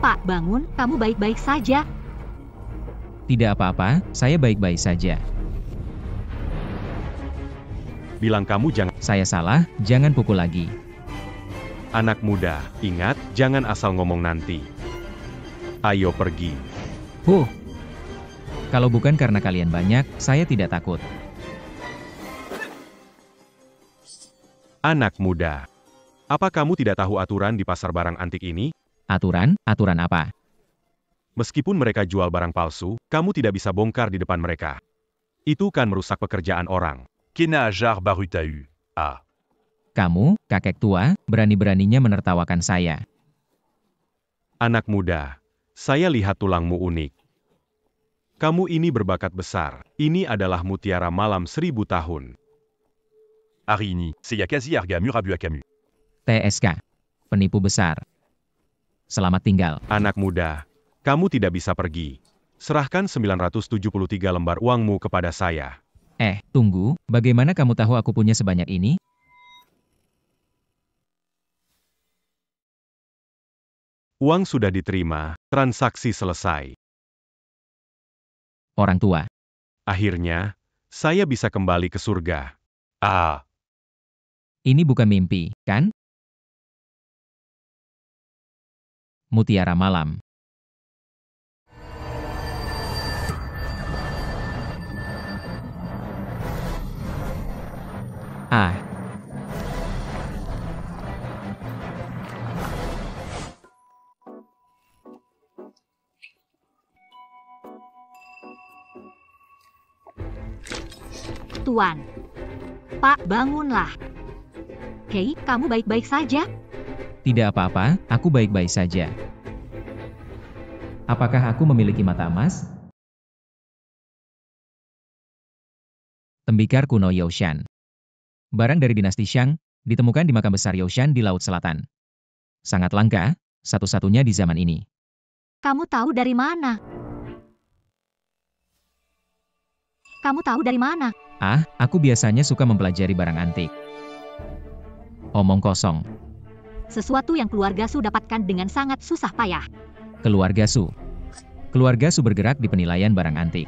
Pak, bangun, kamu baik-baik saja. Tidak apa-apa, saya baik-baik saja. Bilang kamu jangan. Saya salah, jangan pukul lagi. Anak muda, ingat, jangan asal ngomong nanti. Ayo pergi. Kalau bukan karena kalian banyak, saya tidak takut. Anak muda. Apa kamu tidak tahu aturan di pasar barang antik ini? Aturan? Aturan apa? Meskipun mereka jual barang palsu, kamu tidak bisa bongkar di depan mereka. Itu kan merusak pekerjaan orang. Kena ajar baru tahu. Kamu, kakek tua, berani-beraninya menertawakan saya. Anak muda, saya lihat tulangmu unik. Kamu ini berbakat besar. Ini adalah mutiara malam 1000 tahun. Hari ini, saya quasi harga mur à Camus. TSK. Penipu besar. Selamat tinggal. Anak muda, kamu tidak bisa pergi. Serahkan 973 lembar uangmu kepada saya. Tunggu, bagaimana kamu tahu aku punya sebanyak ini? Uang sudah diterima, transaksi selesai. Orang tua. Akhirnya, saya bisa kembali ke surga. Ini bukan mimpi, kan? Mutiara malam. Tuan. Pak, bangunlah. Hei, kamu baik-baik saja? Tidak apa-apa, aku baik-baik saja. Apakah aku memiliki mata emas? Tembikar kuno Yaoshan. Barang dari dinasti Shang, ditemukan di makam besar Yaoshan di Laut Selatan. Sangat langka, satu-satunya di zaman ini. Kamu tahu dari mana? Kamu tahu dari mana? Aku biasanya suka mempelajari barang antik. Omong kosong. Sesuatu yang keluarga Su dapatkan dengan sangat susah payah. Keluarga Su. Keluarga Su bergerak di penilaian barang antik.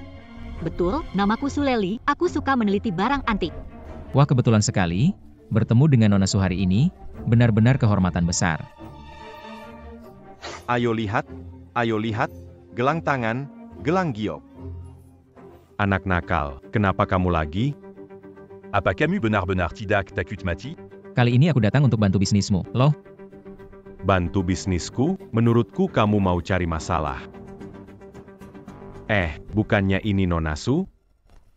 Betul, namaku Suleli, aku suka meneliti barang antik. Wah, kebetulan sekali, bertemu dengan Nona Su hari ini, benar-benar kehormatan besar. Ayo lihat, gelang tangan, gelang giok. Anak nakal, kenapa kamu lagi? Apa Camus benar-benar tidak takut mati? Kali ini aku datang untuk bantu bisnismu, loh. Bantu bisnisku? Menurutku kamu mau cari masalah. Bukannya ini Nona Su?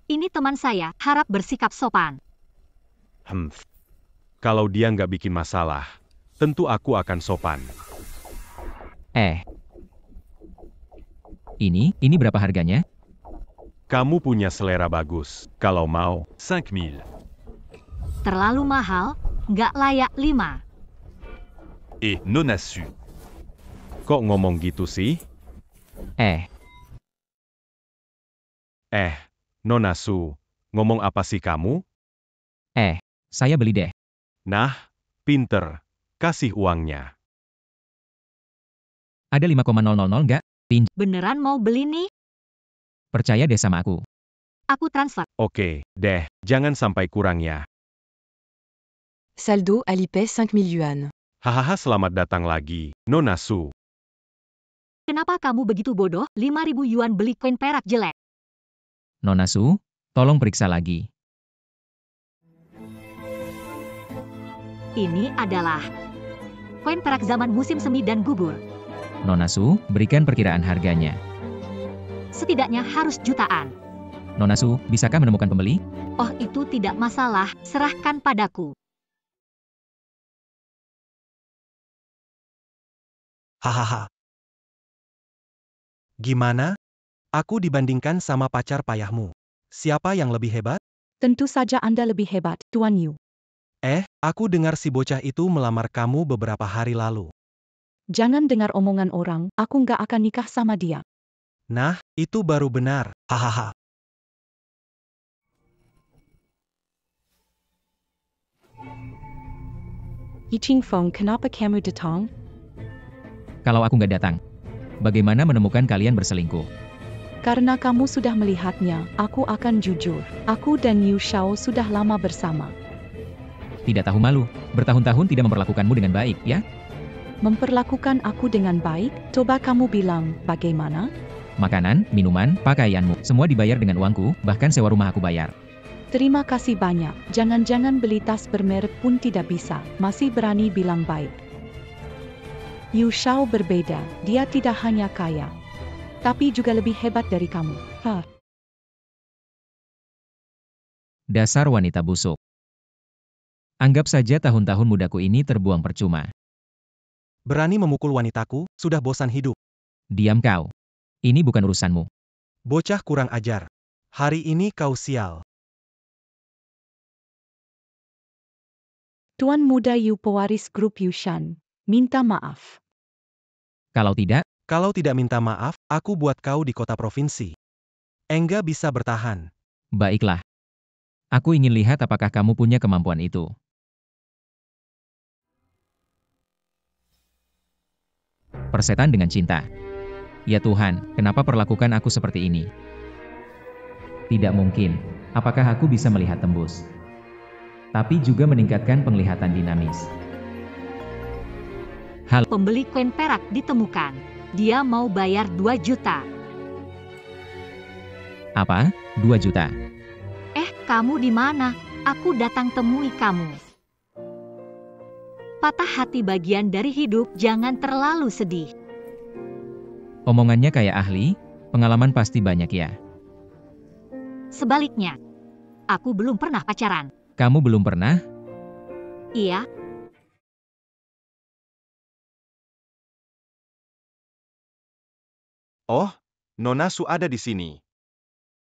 Ini teman saya, harap bersikap sopan. Kalau dia nggak bikin masalah, tentu aku akan sopan. Ini berapa harganya? Kamu punya selera bagus. Kalau mau, 5000. Terlalu mahal, nggak layak 5. Nona Su. kok ngomong gitu sih? Nona Su, ngomong apa sih kamu? Saya beli deh. Nah, pinter. Kasih uangnya. Ada 5,000 nggak? Beneran mau beli nih? Percaya deh sama aku. Aku transfer. Oke, deh, jangan sampai kurang ya. Saldo Alipay 5000 yuan. Hahaha, selamat datang lagi, Nona Su. Kenapa kamu begitu bodoh? 5.000 yuan beli koin perak jelek. Nona Su, tolong periksa lagi. Ini adalah koin perak zaman musim semi dan gugur. Nona Su, berikan perkiraan harganya. Setidaknya harus jutaan. Nona Su, bisakah menemukan pembeli? Oh, itu tidak masalah, serahkan padaku. Hahaha. Gimana? Aku dibandingkan sama pacar payahmu. Siapa yang lebih hebat? Tentu saja Anda lebih hebat, Tuan Yu. Aku dengar si bocah itu melamar kamu beberapa hari lalu. Jangan dengar omongan orang, aku nggak akan nikah sama dia. Nah, itu baru benar. Hahaha. Yi Qingfeng, kenapa kamu datang? Kalau aku nggak datang, Bagaimana menemukan kalian berselingkuh? Karena kamu sudah melihatnya, aku akan jujur. Aku dan Yu Shao sudah lama bersama. Tidak tahu malu, bertahun-tahun tidak memperlakukanmu dengan baik, ya? Memperlakukan aku dengan baik, coba kamu bilang, bagaimana? Makanan, minuman, pakaianmu, semua dibayar dengan uangku, bahkan sewa rumah aku bayar. Terima kasih banyak, jangan-jangan beli tas bermerek pun tidak bisa, masih berani bilang baik. Yu Shao berbeda, dia tidak hanya kaya, tapi juga lebih hebat dari kamu. Dasar wanita busuk. Anggap saja tahun-tahun mudaku ini terbuang percuma. Berani memukul wanitaku, sudah bosan hidup. Diam kau. Ini bukan urusanmu. Bocah kurang ajar. Hari ini kau sial. Tuan Muda Yu pewaris grup Yushan, minta maaf. Kalau tidak, Kalau tidak minta maaf, aku buat kau di kota provinsi. Enggak bisa bertahan. baiklah. Aku ingin lihat apakah kamu punya kemampuan itu. Persetan dengan cinta. Ya Tuhan, kenapa perlakukan aku seperti ini? Tidak mungkin. Apakah aku bisa melihat tembus? Tapi juga meningkatkan penglihatan dinamis. Pembeli koin perak ditemukan. Dia mau bayar 2 juta. Apa? 2 juta. Kamu di mana? Aku datang temui kamu. Patah hati bagian dari hidup, jangan terlalu sedih. Omongannya kayak ahli, pengalaman pasti banyak ya. Sebaliknya, aku belum pernah pacaran. Kamu belum pernah? Iya, Oh, Nona Su ada di sini.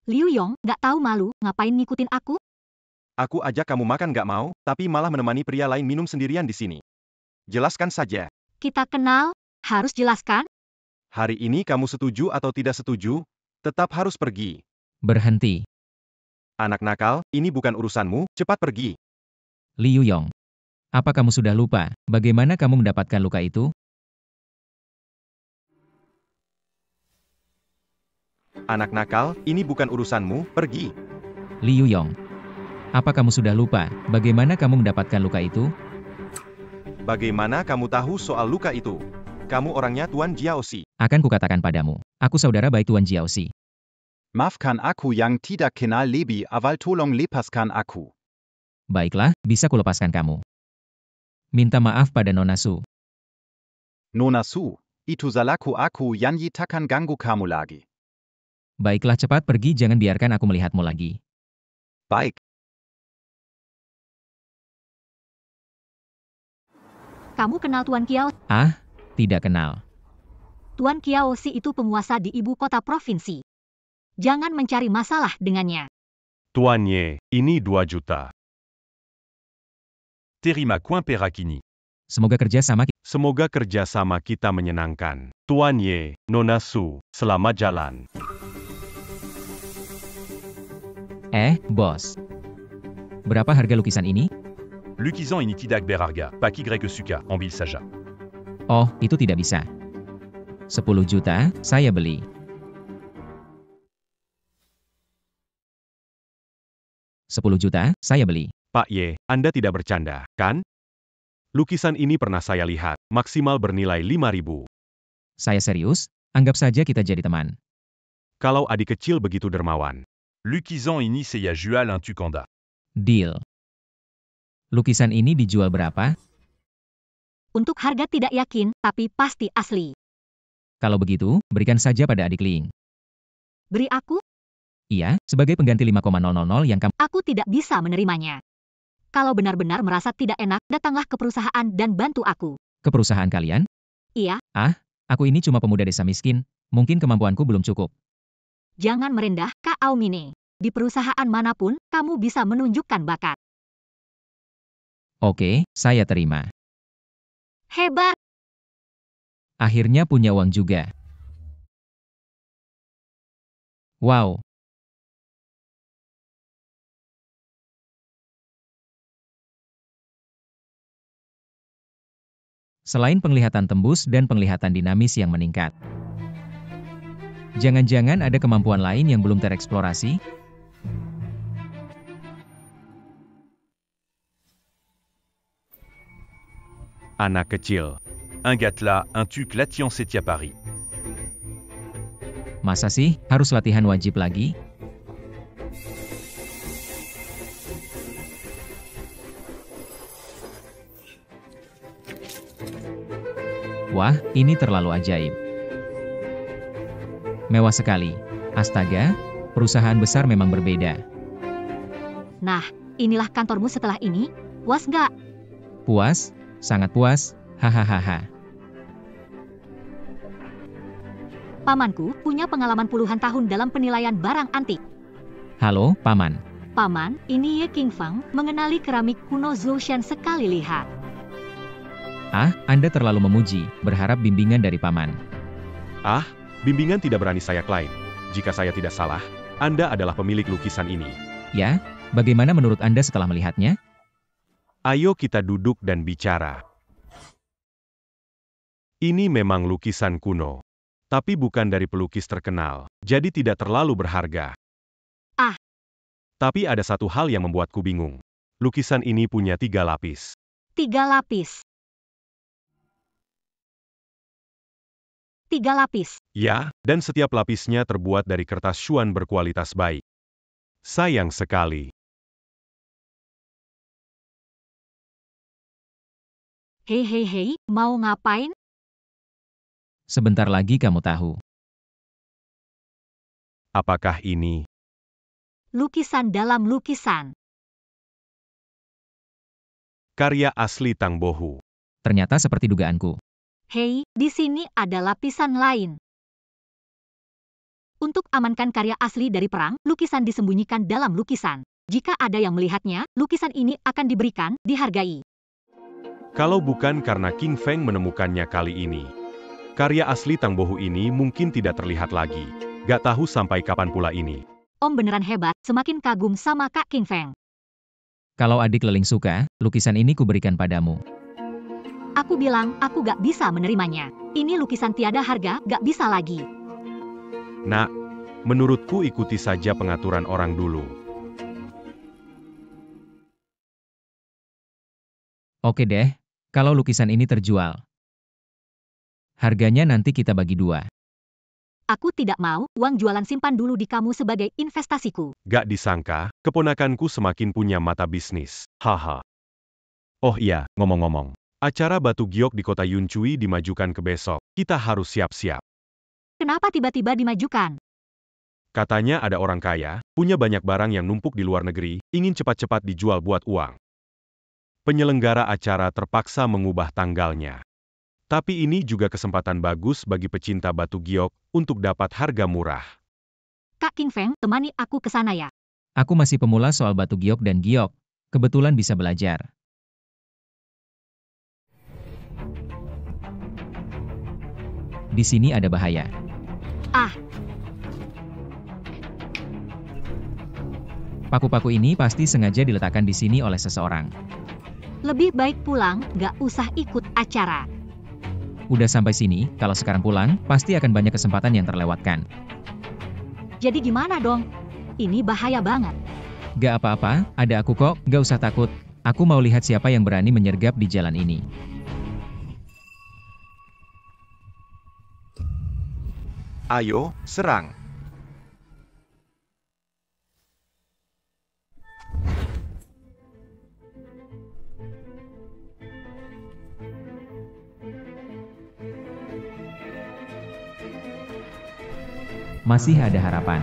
Liu Yong, nggak tahu malu, ngapain ngikutin aku? Aku ajak kamu makan nggak mau, tapi malah menemani pria lain minum sendirian di sini. Jelaskan saja. Kita kenal, harus jelaskan. Hari ini kamu setuju atau tidak setuju, tetap harus pergi. Berhenti. Anak nakal, ini bukan urusanmu, cepat pergi. Liu Yong. Apa kamu sudah lupa, bagaimana kamu mendapatkan luka itu? Anak nakal, ini bukan urusanmu, pergi. Liu Yong. Apa kamu sudah lupa, bagaimana kamu mendapatkan luka itu? Bagaimana kamu tahu soal luka itu? Kamu orangnya Tuan Jiaoxi. Akan kukatakan padamu, aku saudara baik Tuan Jiaoxi. Maafkan aku yang tidak kenal lebih awal, tolong lepaskan aku. Baiklah, bisa kulepaskan kamu. Minta maaf pada Nona Su. Nona Su, itu salahku aku yang takkan ganggu kamu lagi. Baiklah cepat pergi, jangan biarkan aku melihatmu lagi. Baik. Kamu kenal Tuan Kiao? Ah, tidak kenal. Tuan Kiaoxi itu penguasa di ibu kota provinsi. Jangan mencari masalah dengannya. Tuan Ye, ini 2 juta. Terima coin perakini. Semoga kerja sama kita. Semoga kerjasama kita menyenangkan. Tuan Ye, Nona Su, selamat jalan. Bos. Berapa harga lukisan ini? Lukizan initidak berharga, pak Y suka, ambil saja. Oh, itu tidak bisa. 10 juta, saya beli. $10 juta, saya beli. Pak Ye, Anda tidak bercanda, kan? Lukisan ini pernah saya lihat, maksimal bernilai 5.000. Saya serius, anggap saja kita jadi teman. Kalau adik kecil begitu dermawan. Lukizan ini saya jual un tukanda. Deal. Lukisan ini dijual berapa? Untuk harga tidak yakin, tapi pasti asli. Kalau begitu, berikan saja pada adik Ling. Beri aku, Iya, sebagai pengganti 5,000 yang kamu... aku tidak bisa menerimanya. Kalau benar-benar merasa tidak enak, datanglah ke perusahaan dan bantu aku. Ke perusahaan kalian? Iya. Aku ini cuma pemuda desa miskin, mungkin kemampuanku belum cukup. Jangan merendah, Kak Aumine. Di perusahaan manapun, kamu bisa menunjukkan bakat. Oke, saya terima. Hebat! Akhirnya punya uang juga. Wow, Selain penglihatan tembus dan penglihatan dinamis yang meningkat. Jangan-jangan ada kemampuan lain yang belum tereksplorasi? Anak kecil. Un Gatla, un Tuc Latian Setiapari. Masa sih harus latihan wajib lagi? Wah, ini terlalu ajaib. Mewah sekali. Astaga, perusahaan besar memang berbeda. Nah, inilah kantormu setelah ini. Puas nggak? Puas? Sangat puas, hahaha. Pamanku punya pengalaman puluhan tahun dalam penilaian barang antik. Halo, Paman. Paman, ini Ye Qingfang mengenali keramik kuno Zhoushan sekali lihat. Ah, Anda terlalu memuji, berharap bimbingan dari Paman. Ah, bimbingan tidak berani saya klaim. Jika saya tidak salah, Anda adalah pemilik lukisan ini. Ya, bagaimana menurut Anda setelah melihatnya? Ayo kita duduk dan bicara. Ini memang lukisan kuno. Tapi bukan dari pelukis terkenal, jadi tidak terlalu berharga. Ah. Tapi ada satu hal yang membuatku bingung. Lukisan ini punya 3 lapis. 3 lapis. 3 lapis. Ya, dan setiap lapisnya terbuat dari kertas syuan berkualitas baik. Sayang sekali. Hei, mau ngapain? Sebentar lagi kamu tahu. Apakah ini? Lukisan dalam lukisan. Karya asli Tang Bohu. Ternyata seperti dugaanku. Hei, di sini ada lapisan lain. Untuk amankan karya asli dari perang, lukisan disembunyikan dalam lukisan. Jika ada yang melihatnya, lukisan ini akan diberikan, dihargai. Kalau bukan karena King Feng menemukannya kali ini. Karya asli Tang Bohu ini mungkin tidak terlihat lagi. Gak tahu sampai kapan pula ini. Om beneran hebat, semakin kagum sama Kak King Feng. Kalau adik Leling suka, lukisan ini kuberikan padamu. Aku bilang, aku gak bisa menerimanya. Ini lukisan tiada harga, gak bisa lagi. Nak, menurutku ikuti saja pengaturan orang dulu. Oke deh, kalau lukisan ini terjual. Harganya nanti kita bagi 2. Aku tidak mau, uang jualan simpan dulu di kamu sebagai investasiku. Gak disangka, keponakanku semakin punya mata bisnis. Haha. Oh iya, ngomong-ngomong. Acara batu giok di kota Yunchui dimajukan ke besok. Kita harus siap-siap. Kenapa tiba-tiba dimajukan? Katanya ada orang kaya, punya banyak barang yang numpuk di luar negeri, ingin cepat-cepat dijual buat uang. Penyelenggara acara terpaksa mengubah tanggalnya. Tapi ini juga kesempatan bagus bagi pecinta batu giok untuk dapat harga murah. Kak King Feng, temani aku ke sana ya. Aku masih pemula soal batu giok dan giok. Kebetulan bisa belajar. Di sini ada bahaya. Ah. Paku-paku ini pasti sengaja diletakkan di sini oleh seseorang. Lebih baik pulang, gak usah ikut acara. Udah sampai sini, kalau sekarang pulang, pasti akan banyak kesempatan yang terlewatkan. Jadi gimana dong? Ini bahaya banget. Gak apa-apa, ada aku kok, gak usah takut. Aku mau lihat siapa yang berani menyergap di jalan ini. Ayo, serang. Masih ada harapan.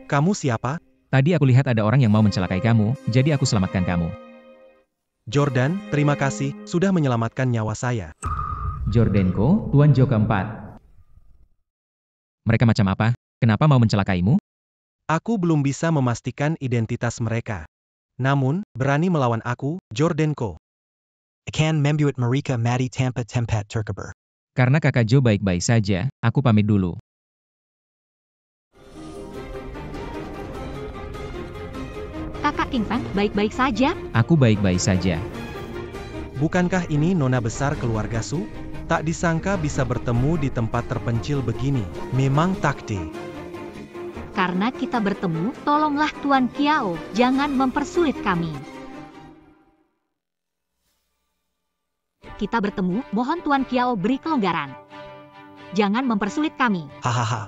Kamu siapa? Tadi aku lihat ada orang yang mau mencelakai kamu, jadi aku selamatkan kamu. Jordan, terima kasih, sudah menyelamatkan nyawa saya. Jordanko, Tuan Jo keempat. Mereka macam apa? Kenapa mau mencelakaimu? Aku belum bisa memastikan identitas mereka. Namun, berani melawan aku, Jordanko. Akan membuat mereka mati tanpa tempat terkubur. Karena kakak Jo baik-baik saja, aku pamit dulu. Kakak Kakak King Feng baik-baik saja? Aku baik-baik saja. Bukankah ini nona besar keluarga Su? Tak disangka bisa bertemu di tempat terpencil begini. Memang takdir. Karena kita bertemu, tolonglah Tuan Kiao, jangan mempersulit kami. Kita bertemu, mohon Tuan Kiao beri kelonggaran. Jangan mempersulit kami. Hahaha.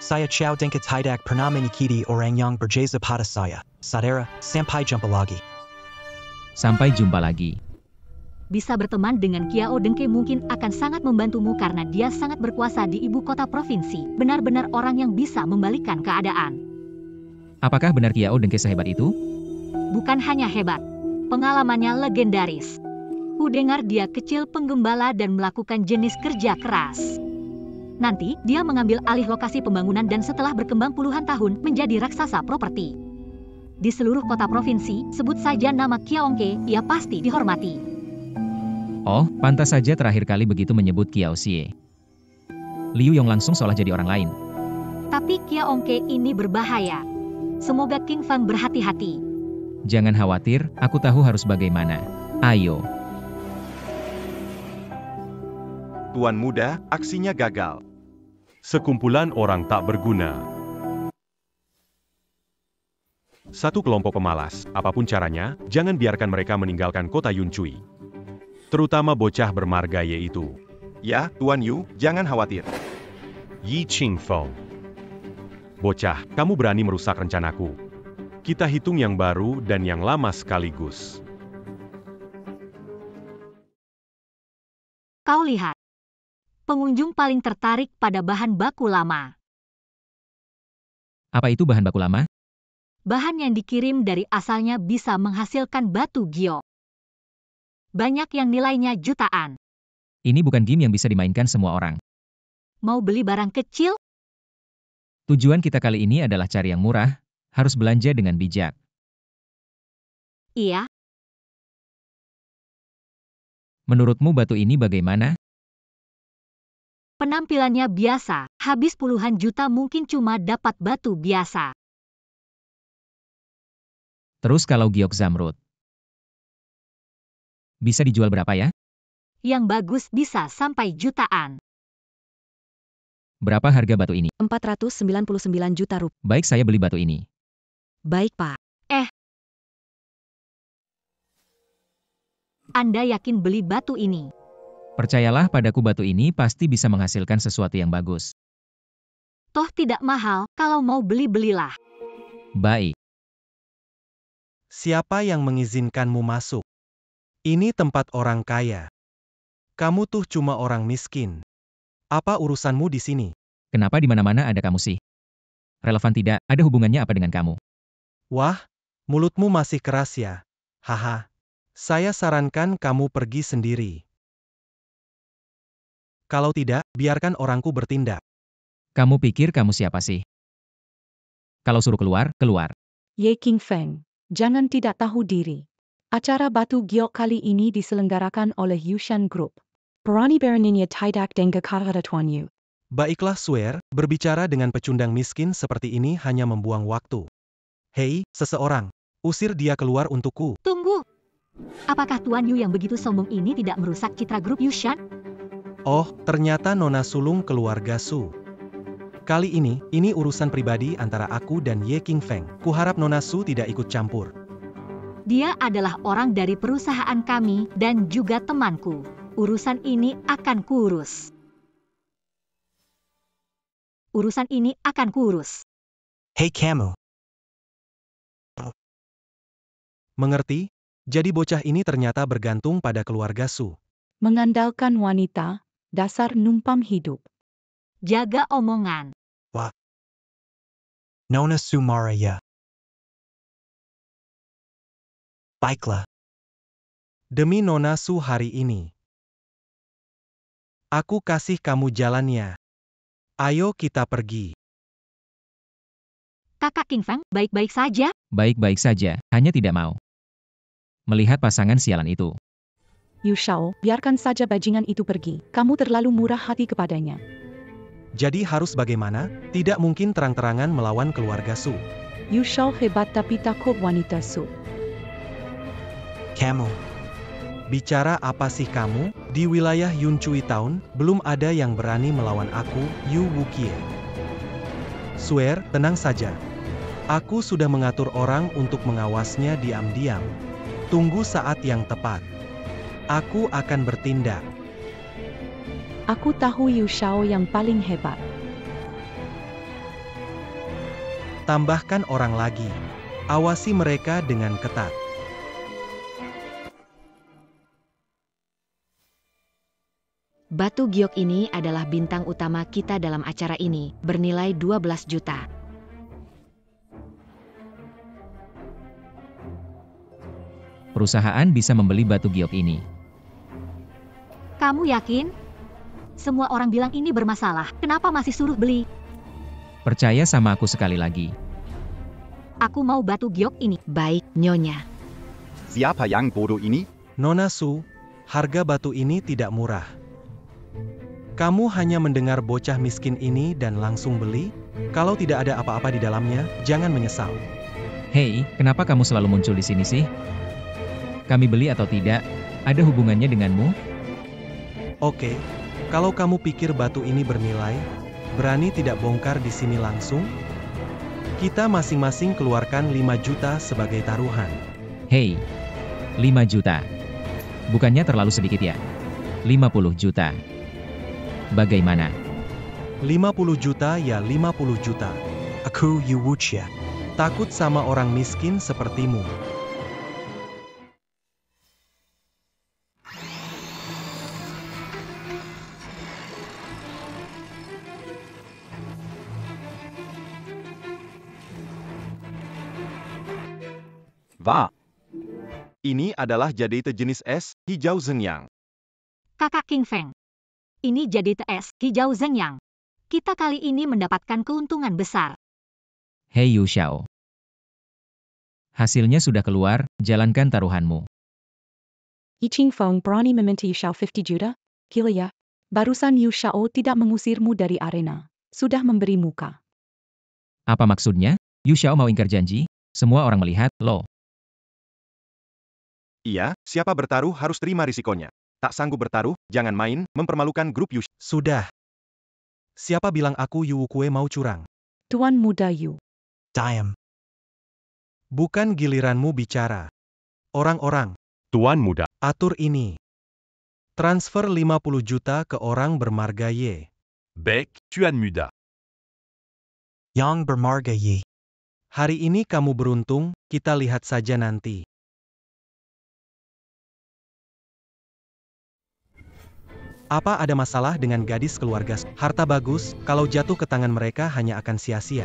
Saya Chow Dengka Tidak pernah mengikuti orang yang berjasa pada saya. Saudara, sampai jumpa lagi. Sampai jumpa lagi. Bisa berteman dengan Kiao Dengke mungkin akan sangat membantumu karena dia sangat berkuasa di ibu kota provinsi. Benar-benar orang yang bisa membalikkan keadaan. Apakah benar Kiao Dengke sehebat itu? Bukan hanya hebat, pengalamannya legendaris. Ku dengar dia kecil penggembala dan melakukan jenis kerja keras. Nanti, dia mengambil alih lokasi pembangunan dan setelah berkembang puluhan tahun menjadi raksasa properti. Di seluruh kota provinsi, sebut saja nama Kiaongke, ia pasti dihormati. Oh, pantas saja terakhir kali begitu menyebut Kiao Xie. Liu Yong langsung seolah jadi orang lain. Tapi Kiaongke ini berbahaya. Semoga King Feng berhati-hati. Jangan khawatir, aku tahu harus bagaimana. Ayo. Tuan muda, aksinya gagal. Sekumpulan orang tak berguna. Satu kelompok pemalas, apapun caranya, jangan biarkan mereka meninggalkan kota Yunchui. Terutama bocah bermarga yaitu Ya, Tuan Yu, jangan khawatir. Yi Qingfeng. Bocah, kamu berani merusak rencanaku. Kita hitung yang baru dan yang lama sekaligus. Kau lihat. Pengunjung paling tertarik pada bahan baku lama. Apa itu bahan baku lama? Bahan yang dikirim dari asalnya bisa menghasilkan batu giok. Banyak yang nilainya jutaan. Ini bukan game yang bisa dimainkan semua orang. Mau beli barang kecil? Tujuan kita kali ini adalah cari yang murah, harus belanja dengan bijak. Iya. Menurutmu batu ini bagaimana? Penampilannya biasa, habis puluhan juta mungkin cuma dapat batu biasa. Terus kalau giok zamrud? Bisa dijual berapa ya? Yang bagus bisa sampai jutaan. Berapa harga batu ini? 499 juta rupiah. Baik, saya beli batu ini. Baik, Pak. Anda yakin beli batu ini? Percayalah padaku, batu ini pasti bisa menghasilkan sesuatu yang bagus. Toh tidak mahal, kalau mau beli-belilah. Baik. Siapa yang mengizinkanmu masuk? Ini tempat orang kaya. Kamu tuh cuma orang miskin. Apa urusanmu di sini? Kenapa di mana-mana ada kamu sih? Relevan tidak, ada hubungannya apa dengan kamu? Wah, mulutmu masih keras ya. Haha. Saya sarankan kamu pergi sendiri. Kalau tidak, biarkan orangku bertindak. Kamu pikir kamu siapa sih? Kalau suruh keluar, keluar. Ye King Feng, jangan tidak tahu diri. Acara batu giok kali ini diselenggarakan oleh Yushan Group. Perani beraninya tidak dengan kata Tuan Yu. Baiklah Swear, berbicara dengan pecundang miskin seperti ini hanya membuang waktu. Hei, seseorang, usir dia keluar untukku. Tunggu. Apakah Tuan Yu yang begitu sombong ini tidak merusak citra grup Yushan? Oh, ternyata nona sulung keluarga Su. Kali ini urusan pribadi antara aku dan Ye King Feng. Kuharap nona Su tidak ikut campur. Dia adalah orang dari perusahaan kami dan juga temanku. Urusan ini akan kuurus. Urusan ini akan kuurus. Hey kamu. Mengerti? Jadi bocah ini ternyata bergantung pada keluarga Su. Mengandalkan wanita, dasar numpang hidup. Jaga omongan. Nona Sumara ya. Baiklah. Demi nona Su hari ini. Aku kasih kamu jalannya. Ayo kita pergi. Kakak King Feng, baik-baik saja? Baik-baik saja, hanya tidak mau melihat pasangan sialan itu. Yu Shao, biarkan saja bajingan itu pergi. Kamu terlalu murah hati kepadanya. Jadi harus bagaimana? Tidak mungkin terang-terangan melawan keluarga Su. Yu Shao hebat tapi takut wanita Su. Kamu. Bicara apa sih kamu? Di wilayah Yunchui Town, belum ada yang berani melawan aku, Yu Wukie. Swear, tenang saja. Aku sudah mengatur orang untuk mengawasnya diam-diam. Tunggu saat yang tepat. Aku akan bertindak. Aku tahu Yu Shao yang paling hebat. Tambahkan orang lagi. Awasi mereka dengan ketat. Batu giok ini adalah bintang utama kita dalam acara ini, bernilai 12 juta. Perusahaan bisa membeli batu giok ini. Kamu yakin? Semua orang bilang ini bermasalah. Kenapa masih suruh beli? Percaya sama aku sekali lagi. Aku mau batu giok ini. Baik, Nyonya. Siapa yang bodoh ini? Nona Su, harga batu ini tidak murah. Kamu hanya mendengar bocah miskin ini dan langsung beli? Kalau tidak ada apa-apa di dalamnya, jangan menyesal. Hei, kenapa kamu selalu muncul di sini sih? Kami beli atau tidak, ada hubungannya denganmu? Oke, kalau kamu pikir batu ini bernilai, berani tidak bongkar di sini langsung? Kita masing-masing keluarkan 5 juta sebagai taruhan. Hei, 5 juta. Bukannya terlalu sedikit ya? 50 juta. Bagaimana? 50 juta ya 50 juta. Aku Yu Wuchia. Takut sama orang miskin sepertimu. Wah, Ini adalah jadite jenis es hijau Zengyang. Kakak King Feng. Ini jadi TS hijau Zengyang. Kita kali ini mendapatkan keuntungan besar. Hei Yu Shao. Hasilnya sudah keluar, jalankan taruhanmu. Iching Feng berani meminta Yu Shao 50 juta? Gila ya. Barusan Yu Shao tidak mengusirmu dari arena. Sudah memberi muka. Apa maksudnya? Yu Shao mau ingkar janji? Semua orang melihat, loh. Iya, siapa bertaruh harus terima risikonya. Tak sanggup bertaruh, jangan main, mempermalukan grup Yu. Sudah. Siapa bilang aku Yu Wukue mau curang? Tuan muda Yu. Diam. Bukan giliranmu bicara. Orang-orang, Tuan muda. atur ini. Transfer 50 juta ke orang bermarga Y. Bec, Tuan Muda. Yang bermarga Yi. Hari ini kamu beruntung, kita lihat saja nanti. Apa ada masalah dengan gadis keluarga? Harta bagus, kalau jatuh ke tangan mereka hanya akan sia-sia.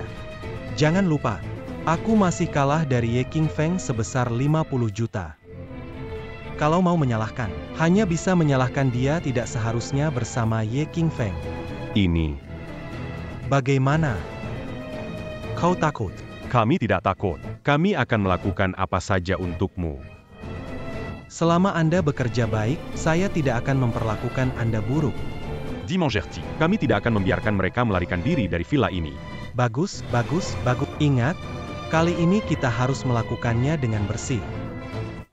Jangan lupa, aku masih kalah dari Ye King Feng sebesar 50 juta. Kalau mau menyalahkan, hanya bisa menyalahkan dia tidak seharusnya bersama Ye King Feng. Ini. Bagaimana? Kau takut? Kami tidak takut. Kami akan melakukan apa saja untukmu. Selama Anda bekerja baik, saya tidak akan memperlakukan Anda buruk. Dimangerti. Kami tidak akan membiarkan mereka melarikan diri dari villa ini. Bagus, bagus, bagus. Ingat, kali ini kita harus melakukannya dengan bersih.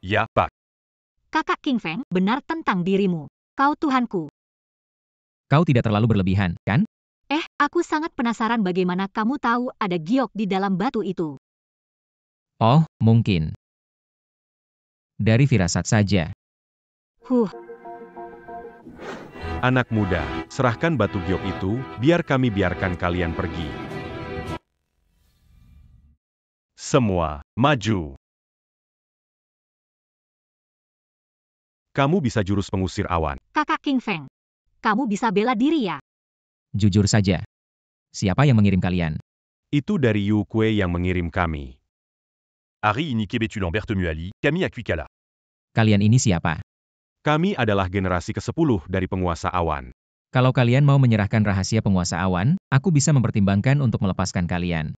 Ya, Pak. Kakak King Feng benar tentang dirimu. Kau Tuhanku. Kau tidak terlalu berlebihan, kan? Aku sangat penasaran bagaimana kamu tahu ada giok di dalam batu itu. Oh, mungkin. Dari firasat saja. Anak muda, serahkan batu giok itu, biar kami biarkan kalian pergi. Semua, maju. Kamu bisa jurus pengusir awan. Kakak King Feng. Kamu bisa bela diri ya? Jujur saja. Siapa yang mengirim kalian? Itu dari Yu Kue yang mengirim kami. Harry Inike Betu Lambert Muali, Camille Akuikala. Kalian ini siapa? Kami adalah generasi ke-10 dari penguasa awan. Kalau kalian mau menyerahkan rahasia penguasa awan, aku bisa mempertimbangkan untuk melepaskan kalian.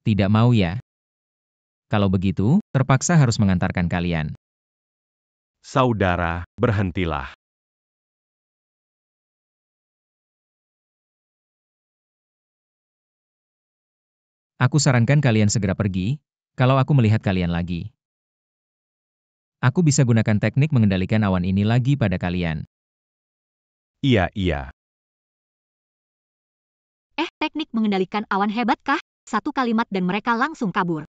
Tidak mau ya? Kalau begitu, terpaksa harus mengantarkan kalian. Saudara, berhentilah. Aku sarankan kalian segera pergi, kalau aku melihat kalian lagi. Aku bisa gunakan teknik mengendalikan awan ini lagi pada kalian. Iya. Teknik mengendalikan awan hebat kah? Satu kalimat dan mereka langsung kabur.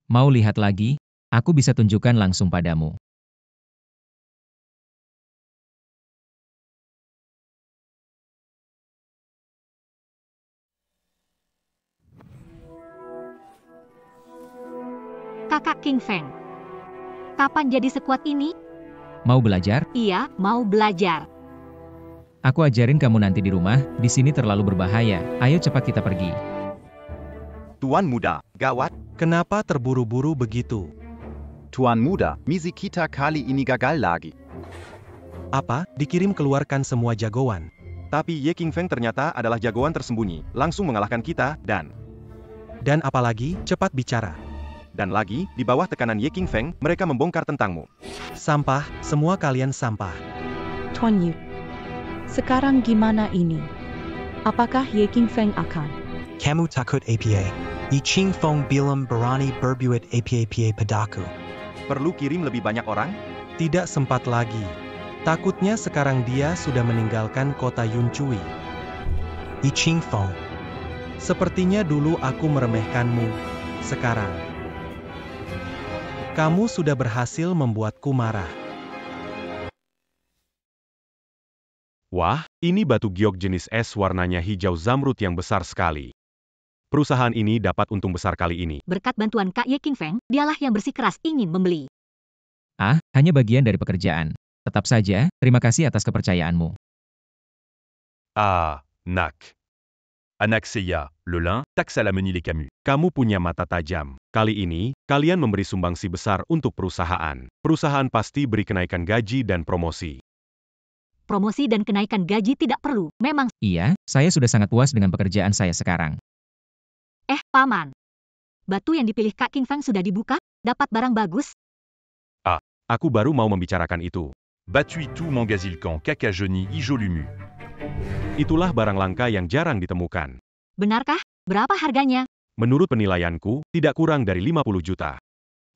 Mau lihat lagi? Aku bisa tunjukkan langsung padamu. Kakak King Feng. Kapan jadi sekuat ini? Mau belajar? Iya, mau belajar. Aku ajarin kamu nanti di rumah, di sini terlalu berbahaya. Ayo cepat kita pergi. Tuan muda, gawat. Kenapa terburu-buru begitu? Tuan muda, misi kita kali ini gagal lagi. Apa? Dikirim keluarkan semua jagoan. Tapi Ye King Feng ternyata adalah jagoan tersembunyi, langsung mengalahkan kita, dan apalagi, cepat bicara. Dan lagi, di bawah tekanan Ye King Feng, mereka membongkar tentangmu. Sampah, semua kalian sampah. Tuan Yu. Sekarang gimana ini? Apakah Ye King Feng akan? Kamu takut APA. Yi Ching Fong bilam berani berbuat APA padaku. Perlu kirim lebih banyak orang? Tidak sempat lagi. Takutnya sekarang dia sudah meninggalkan kota Yunchui. Yi Ching Fong. Sepertinya dulu aku meremehkanmu. Sekarang, kamu sudah berhasil membuatku marah. Wah, ini batu giok jenis es warnanya hijau zamrud yang besar sekali. Perusahaan ini dapat untung besar kali ini. Berkat bantuan Kak Ye King Feng, dialah yang bersikeras ingin membeli. Hanya bagian dari pekerjaan. Tetap saja, terima kasih atas kepercayaanmu. Nak. Anaxeia, le lin, taxe à la Menil et Camus. Kamu punya mata tajam. Kali ini, kalian memberi sumbangsi besar untuk perusahaan. Perusahaan pasti beri kenaikan gaji dan promosi. Promosi dan kenaikan gaji tidak perlu, memang. Iya, saya sudah sangat puas dengan pekerjaan saya sekarang. Paman. Batu yang dipilih Kak King Feng sudah dibuka? Dapat barang bagus? Aku baru mau membicarakan itu. Batui tout Mangazilcan, Kakajoni, Ijolumu. Itulah barang langka yang jarang ditemukan. Benarkah? Berapa harganya? Menurut penilaianku, tidak kurang dari 50 juta.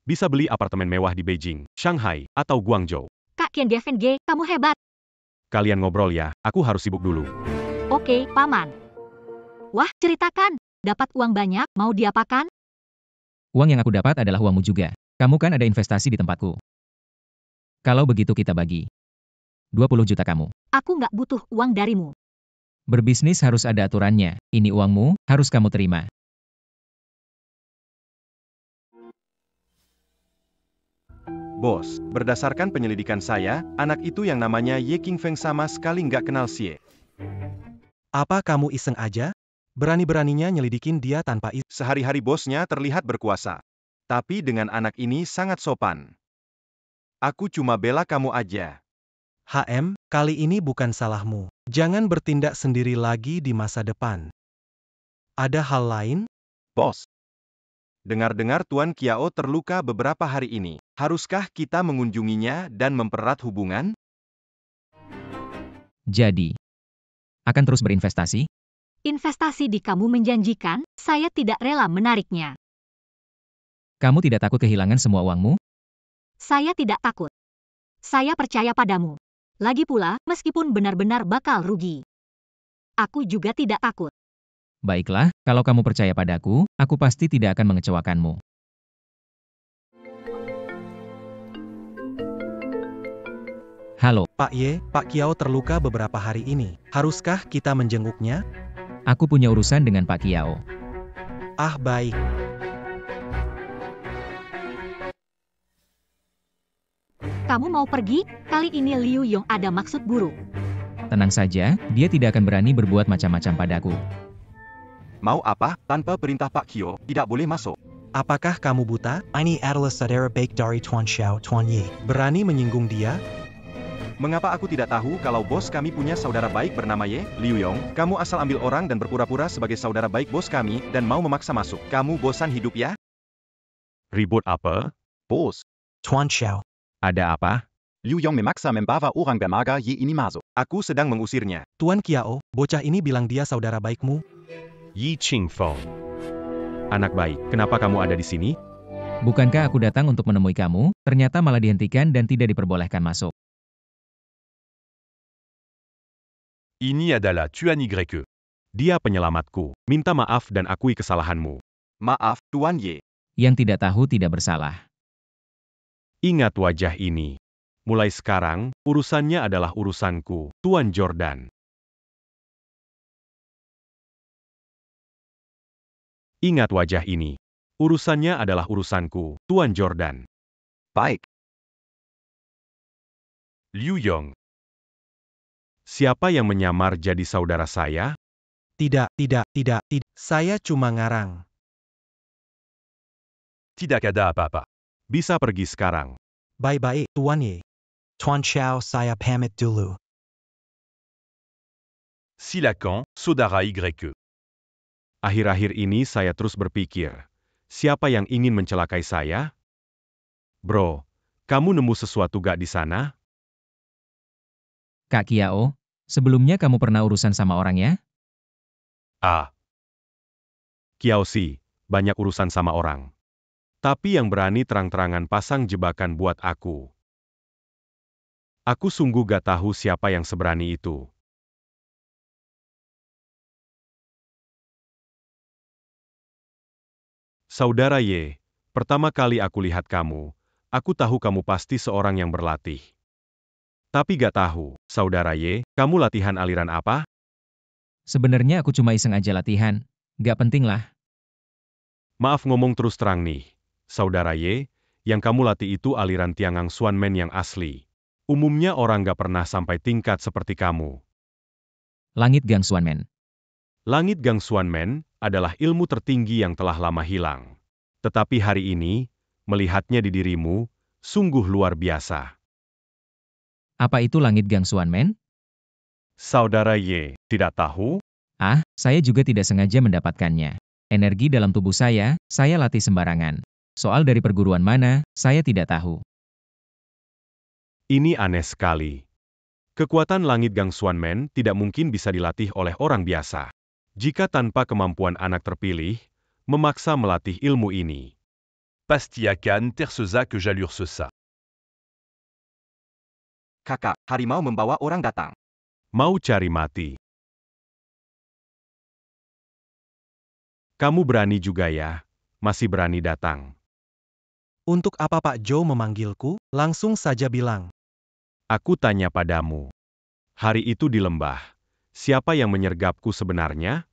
Bisa beli apartemen mewah di Beijing, Shanghai, atau Guangzhou. Kak Qian Gefeng, kamu hebat. Kalian ngobrol ya, aku harus sibuk dulu. Oke, Paman. Wah, ceritakan. Dapat uang banyak, mau diapakan? Uang yang aku dapat adalah uangmu juga. Kamu kan ada investasi di tempatku. Kalau begitu kita bagi. 20 juta kamu. Aku nggak butuh uang darimu. Berbisnis harus ada aturannya. Ini uangmu, harus kamu terima. Bos, berdasarkan penyelidikan saya, anak itu yang namanya Ye King Feng sama sekali nggak kenal Xie. Apa kamu iseng aja? Berani-beraninya nyelidikin dia tanpa izin. Sehari-hari bosnya terlihat berkuasa. Tapi dengan anak ini sangat sopan. Aku cuma bela kamu aja. Kali ini bukan salahmu. Jangan bertindak sendiri lagi di masa depan. Ada hal lain? Bos. Dengar-dengar Tuan Kiao terluka beberapa hari ini. Haruskah kita mengunjunginya dan mempererat hubungan? Jadi, akan terus berinvestasi? Investasi di kamu menjanjikan, saya tidak rela menariknya. Kamu tidak takut kehilangan semua uangmu? Saya tidak takut. Saya percaya padamu. Lagi pula, meskipun benar-benar bakal rugi. Aku juga tidak takut. Baiklah, kalau kamu percaya padaku, aku pasti tidak akan mengecewakanmu. Halo. Pak Ye, Pak Kiao terluka beberapa hari ini. Haruskah kita menjenguknya? Aku punya urusan dengan Pak Kiao. Baik. Kamu mau pergi? Kali ini Liu Yong ada maksud buruk. Tenang saja, dia tidak akan berani berbuat macam-macam padaku. Mau apa? Tanpa perintah Pak Kio, tidak boleh masuk. Apakah kamu buta? Ini adalah saudara baik dari Tuan Xiao, Tuan Yi. Berani menyinggung dia? Mengapa aku tidak tahu kalau bos kami punya saudara baik bernama Ye? Liu Yong, kamu asal ambil orang dan berpura-pura sebagai saudara baik bos kami, dan mau memaksa masuk. Kamu bosan hidup ya? Ribut apa? Bos. Tuan Xiao. Ada apa? Liu Yong memaksa membawa orang bernaga Yi ini masuk. Aku sedang mengusirnya. Tuan Kiao, bocah ini bilang dia saudara baikmu. Yi Ching Fong. Anak baik, kenapa kamu ada di sini? Bukankah aku datang untuk menemui kamu, ternyata malah dihentikan dan tidak diperbolehkan masuk. Ini adalah Tuan Y. Dia penyelamatku. Minta maaf dan akui kesalahanmu. Maaf, Tuan Ye. Yang tidak tahu tidak bersalah. Ingat wajah ini. Mulai sekarang, urusannya adalah urusanku, Tuan Jordan. Ingat wajah ini. Urusannya adalah urusanku, Tuan Jordan. Baik. Liu Yong. Siapa yang menyamar jadi saudara saya? Tidak. Saya cuma ngarang. Tidak ada apa-apa. Bisa pergi sekarang. Bye-bye, Tuan Ye. Tuan Chow, saya pamit dulu. Silakan, saudara Y. Akhir-akhir ini saya terus berpikir, siapa yang ingin mencelakai saya? Bro, kamu nemu sesuatu gak di sana? Kak Kiao, sebelumnya kamu pernah urusan sama orang ya? Ah, Kiaosi, banyak urusan sama orang. Tapi yang berani terang-terangan pasang jebakan buat aku. Aku sungguh gak tahu siapa yang seberani itu. Saudara Ye, pertama kali aku lihat kamu, aku tahu kamu pasti seorang yang berlatih. Tapi gak tahu, Saudara Ye, kamu latihan aliran apa? Sebenarnya aku cuma iseng aja latihan. Gak penting lah. Maaf ngomong terus terang nih, Saudara Ye, yang kamu latih itu aliran Tiangang Xuanmen yang asli. Umumnya orang gak pernah sampai tingkat seperti kamu. Langit Gang Xuanmen. Langit Gang Xuanmen adalah ilmu tertinggi yang telah lama hilang. Tetapi hari ini, melihatnya di dirimu, sungguh luar biasa. Apa itu Langit Gang Xuanmen? Saudara Ye, tidak tahu? Ah, saya juga tidak sengaja mendapatkannya. Energi dalam tubuh saya latih sembarangan. Soal dari perguruan mana, saya tidak tahu. Ini aneh sekali. Kekuatan Langit Gang Xuanmen tidak mungkin bisa dilatih oleh orang biasa. Jika tanpa kemampuan anak terpilih, memaksa melatih ilmu ini. Pasti akan tersesa que jalur sesa. Kakak, harimau membawa orang datang. Mau cari mati. Kamu berani juga ya, masih berani datang. Untuk apa Pak Zhou memanggilku? Langsung saja bilang. Aku tanya padamu. Hari itu di lembah, siapa yang menyergapku sebenarnya?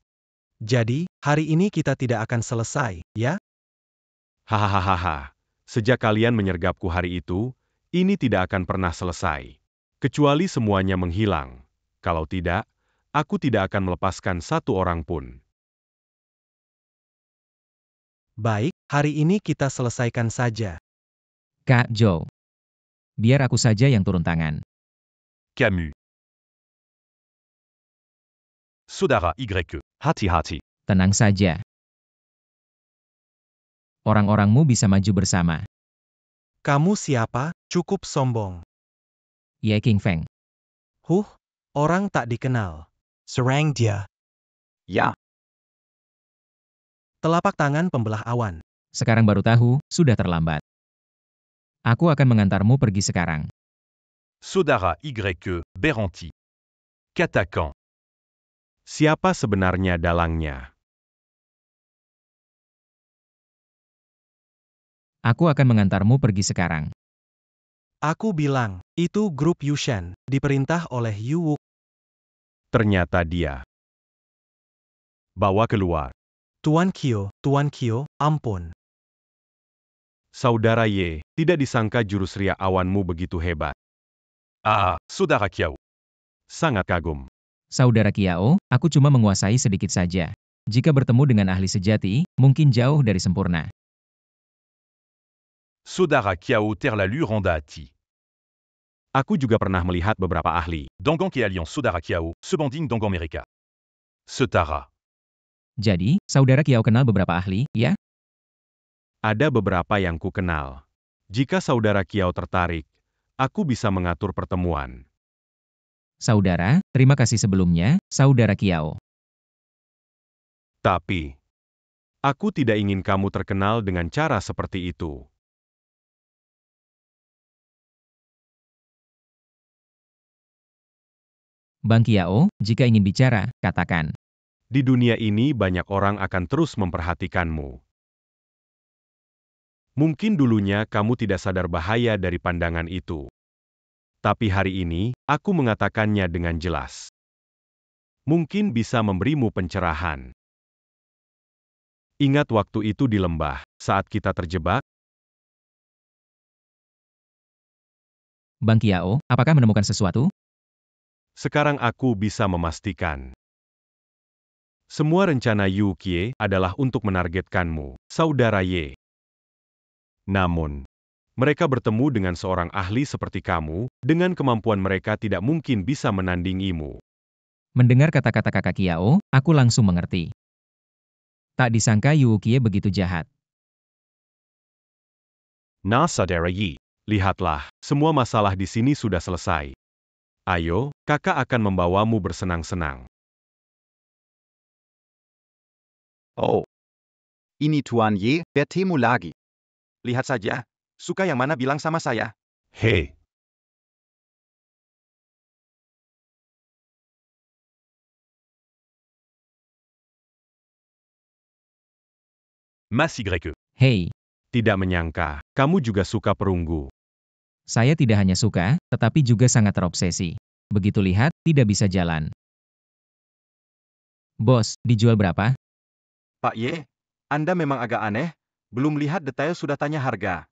Jadi, hari ini kita tidak akan selesai, ya? Hahaha, sejak kalian menyergapku hari itu, ini tidak akan pernah selesai. Kecuali semuanya menghilang. Kalau tidak, aku tidak akan melepaskan satu orang pun. Baik, hari ini kita selesaikan saja. Kak Zhou. Biar aku saja yang turun tangan. Camus. Saudara Y. Hati-hati. Tenang saja. Orang-orangmu bisa maju bersama. Kamu siapa? Cukup sombong. Ye King Feng. Orang tak dikenal. Serang dia. Ya, Telapak tangan pembelah awan. Sekarang baru tahu, sudah terlambat. Aku akan mengantarmu pergi sekarang. Saudara Y. Beranti. Katakan. Siapa sebenarnya dalangnya? Aku akan mengantarmu pergi sekarang. Aku bilang, itu grup Yushan, diperintah oleh Yu Wuk. Ternyata dia. Bawa keluar. Tuan Kyo, ampun. Saudara Ye, tidak disangka jurus ria awanmu begitu hebat. Ah, Saudara Kiao. Sangat kagum. Saudara Kiao, aku cuma menguasai sedikit saja. Jika bertemu dengan ahli sejati, mungkin jauh dari sempurna. Saudara Kiao terlalu rendah hati. Aku juga pernah melihat beberapa ahli. Dangang et Alliance Saudara Kiao, sebanding Dangang Mereka. Setara. Jadi, Saudara Kiao kenal beberapa ahli, ya? Ada beberapa yang ku kenal. Jika Saudara Kiao tertarik, aku bisa mengatur pertemuan. Saudara, terima kasih sebelumnya, Saudara Kiao. Tapi, Aku tidak ingin kamu terkenal dengan cara seperti itu. Bang Qiao, jika ingin bicara, katakan. Di dunia ini banyak orang akan terus memperhatikanmu. Mungkin dulunya kamu tidak sadar bahaya dari pandangan itu. Tapi hari ini, aku mengatakannya dengan jelas. Mungkin bisa memberimu pencerahan. Ingat waktu itu di lembah, saat kita terjebak? Bang Qiao, apakah menemukan sesuatu? Sekarang aku bisa memastikan. Semua rencana Yu Qiye adalah untuk menargetkanmu, saudara Ye. Namun, mereka bertemu dengan seorang ahli seperti kamu, dengan kemampuan mereka tidak mungkin bisa menandingimu. Mendengar kata-kata kakak Qiao, aku langsung mengerti. Tak disangka Yu Qiye begitu jahat. Nah, saudara Yi. Lihatlah, semua masalah di sini sudah selesai. Ayo, kakak akan membawamu bersenang-senang. Oh. Ini Tuan Ye, bertemu lagi. Lihat saja, suka yang mana bilang sama saya. Hei. Mas Y. Hei, Tidak menyangka, kamu juga suka perunggu. saya tidak hanya suka, tetapi juga sangat terobsesi. Begitu lihat, tidak bisa jalan. Bos, dijual berapa? Pak Ye, Anda memang agak aneh, belum lihat detail sudah tanya harga.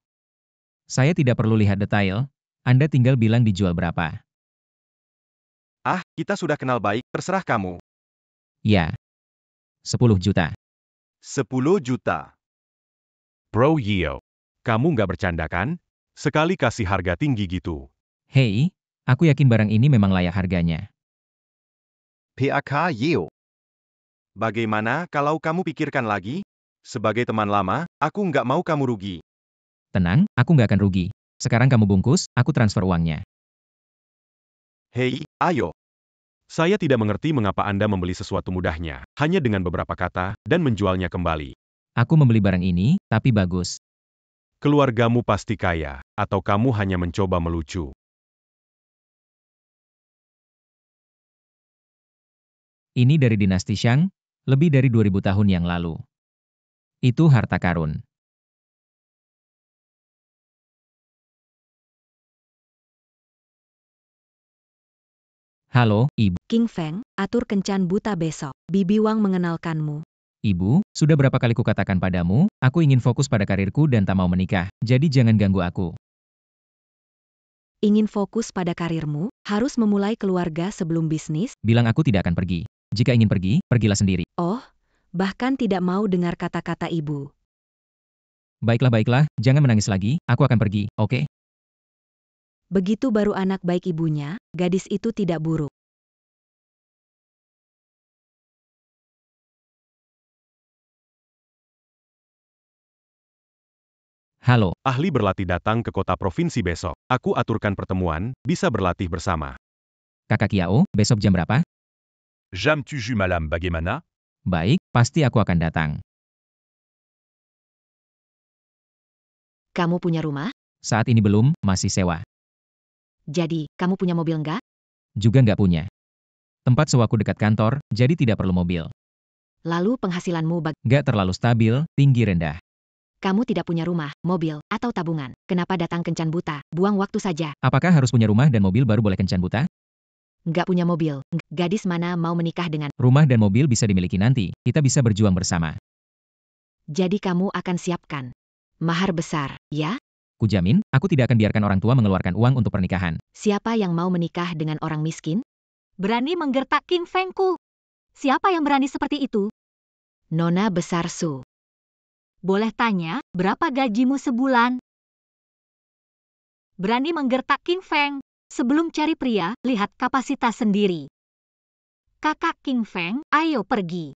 Saya tidak perlu lihat detail, Anda tinggal bilang dijual berapa. Ah, kita sudah kenal baik, terserah kamu. Ya. 10 juta. 10 juta. Bro Yeo, kamu nggak bercanda kan? Sekali kasih harga tinggi gitu. Hei, aku yakin barang ini memang layak harganya. PAK Yeo. Bagaimana kalau kamu pikirkan lagi? Sebagai teman lama, aku nggak mau kamu rugi. Tenang, aku nggak akan rugi. Sekarang kamu bungkus, aku transfer uangnya. Hei, ayo. Saya tidak mengerti mengapa Anda membeli sesuatu mudahnya, hanya dengan beberapa kata, dan menjualnya kembali. Aku membeli barang ini, tapi bagus. Keluargamu pasti kaya, atau kamu hanya mencoba melucu. Ini dari dinasti Shang, lebih dari 2000 tahun yang lalu. Itu harta karun. Halo, Ibu. King Feng, atur kencan buta besok. Bibi Wang mengenalkanmu. Ibu, sudah berapa kali kukatakan padamu, aku ingin fokus pada karirku dan tak mau menikah, jadi jangan ganggu aku. Ingin fokus pada karirmu, harus memulai keluarga sebelum bisnis? Bilang aku tidak akan pergi. Jika ingin pergi, pergilah sendiri. Oh, bahkan tidak mau dengar kata-kata ibu. Baiklah, jangan menangis lagi, aku akan pergi, oke? Begitu baru anak baik ibunya, gadis itu tidak buruk. Halo, Ahli berlatih datang ke kota provinsi besok. Aku aturkan pertemuan, bisa berlatih bersama. kakak Qiao, besok jam berapa? Jam 7 malam bagaimana? Baik, pasti aku akan datang. Kamu punya rumah? Saat ini belum, masih sewa. Jadi, kamu punya mobil nggak? Juga nggak punya. Tempat sewaku dekat kantor, jadi tidak perlu mobil. Lalu penghasilanmu Nggak terlalu stabil, tinggi rendah. kamu tidak punya rumah, mobil, atau tabungan. Kenapa datang kencan buta? Buang waktu saja. Apakah harus punya rumah dan mobil baru boleh kencan buta? Nggak punya mobil. Gadis mana mau menikah dengan? Rumah dan mobil bisa dimiliki nanti, kita bisa berjuang bersama. Jadi kamu akan siapkan mahar besar, ya? Kujamin, aku tidak akan biarkan orang tua mengeluarkan uang untuk pernikahan. Siapa yang mau menikah dengan orang miskin? Berani menggertak King Fengku. Siapa yang berani seperti itu? Nona besar Su. Boleh tanya, berapa gajimu sebulan? Berani menggertak King Feng. Sebelum cari pria, lihat kapasitas sendiri. Kakak King Feng, ayo pergi.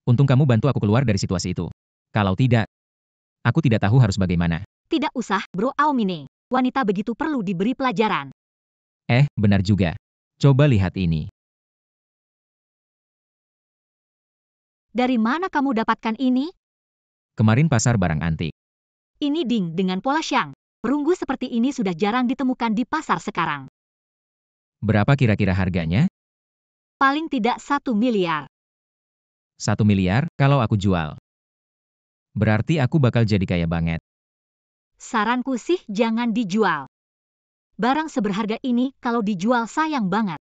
Untung kamu bantu aku keluar dari situasi itu. Kalau tidak, aku tidak tahu harus bagaimana. Tidak usah, Bro Aomine. Wanita begitu perlu diberi pelajaran. Benar juga. Coba lihat ini. Dari mana kamu dapatkan ini? Kemarin pasar barang antik. Ini ding dengan pola Xiang. Perunggu seperti ini sudah jarang ditemukan di pasar sekarang. Berapa kira-kira harganya? Paling tidak 1 miliar. 1 miliar kalau aku jual. Berarti aku bakal jadi kaya banget. Saranku sih jangan dijual. Barang seberharga ini kalau dijual sayang banget.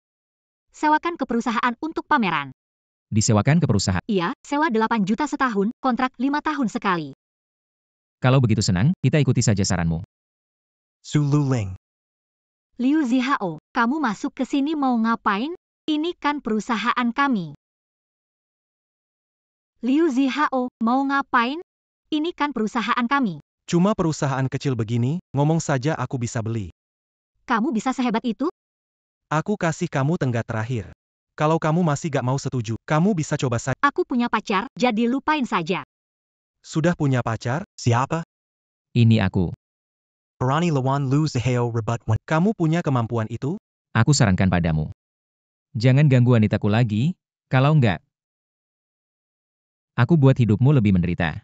Sewakan ke perusahaan untuk pameran. Disewakan ke perusahaan. Iya, sewa 8 juta setahun, kontrak 5 tahun sekali. Kalau begitu senang, kita ikuti saja saranmu. Su Luling. Liu Zihao, kamu masuk ke sini mau ngapain? Ini kan perusahaan kami. Liu Zihao, mau ngapain? Ini kan perusahaan kami. Cuma perusahaan kecil begini, ngomong saja aku bisa beli. Kamu bisa sehebat itu? Aku kasih kamu tenggat terakhir. Kalau kamu masih gak mau setuju, kamu bisa coba saja. Aku punya pacar, jadi lupain saja. Sudah punya pacar? Siapa? Ini aku. Berani lawan Lu Zihao rebut when. Kamu punya kemampuan itu? Aku sarankan padamu. Jangan ganggu wanitaku lagi, kalau enggak. Aku buat hidupmu lebih menderita.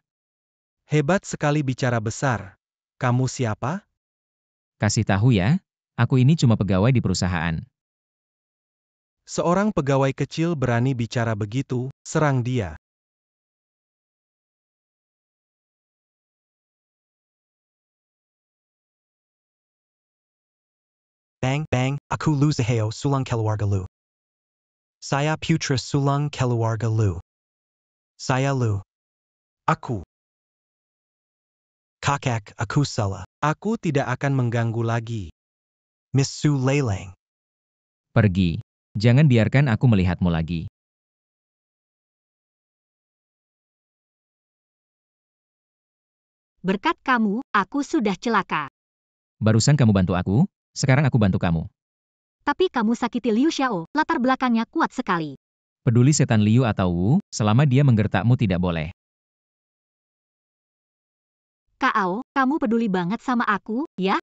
Hebat sekali bicara besar. Kamu siapa? Kasih tahu ya, aku ini cuma pegawai di perusahaan. Seorang pegawai kecil berani bicara begitu, serang dia. Bang, bang, aku Lu Zihao Sulang keluarga Lu. Saya putra Sulang keluarga Lu. Saya Lu. Aku. Kakak, aku salah. Aku tidak akan mengganggu lagi. Miss Su Leilang. Pergi. Jangan biarkan aku melihatmu lagi. Berkat kamu, aku sudah celaka. Barusan kamu bantu aku, sekarang aku bantu kamu. Tapi kamu sakiti Liu Xiao, latar belakangnya kuat sekali. Peduli setan Liu atau Wu, selama dia menggertakmu tidak boleh. Kau, kamu peduli banget sama aku, ya?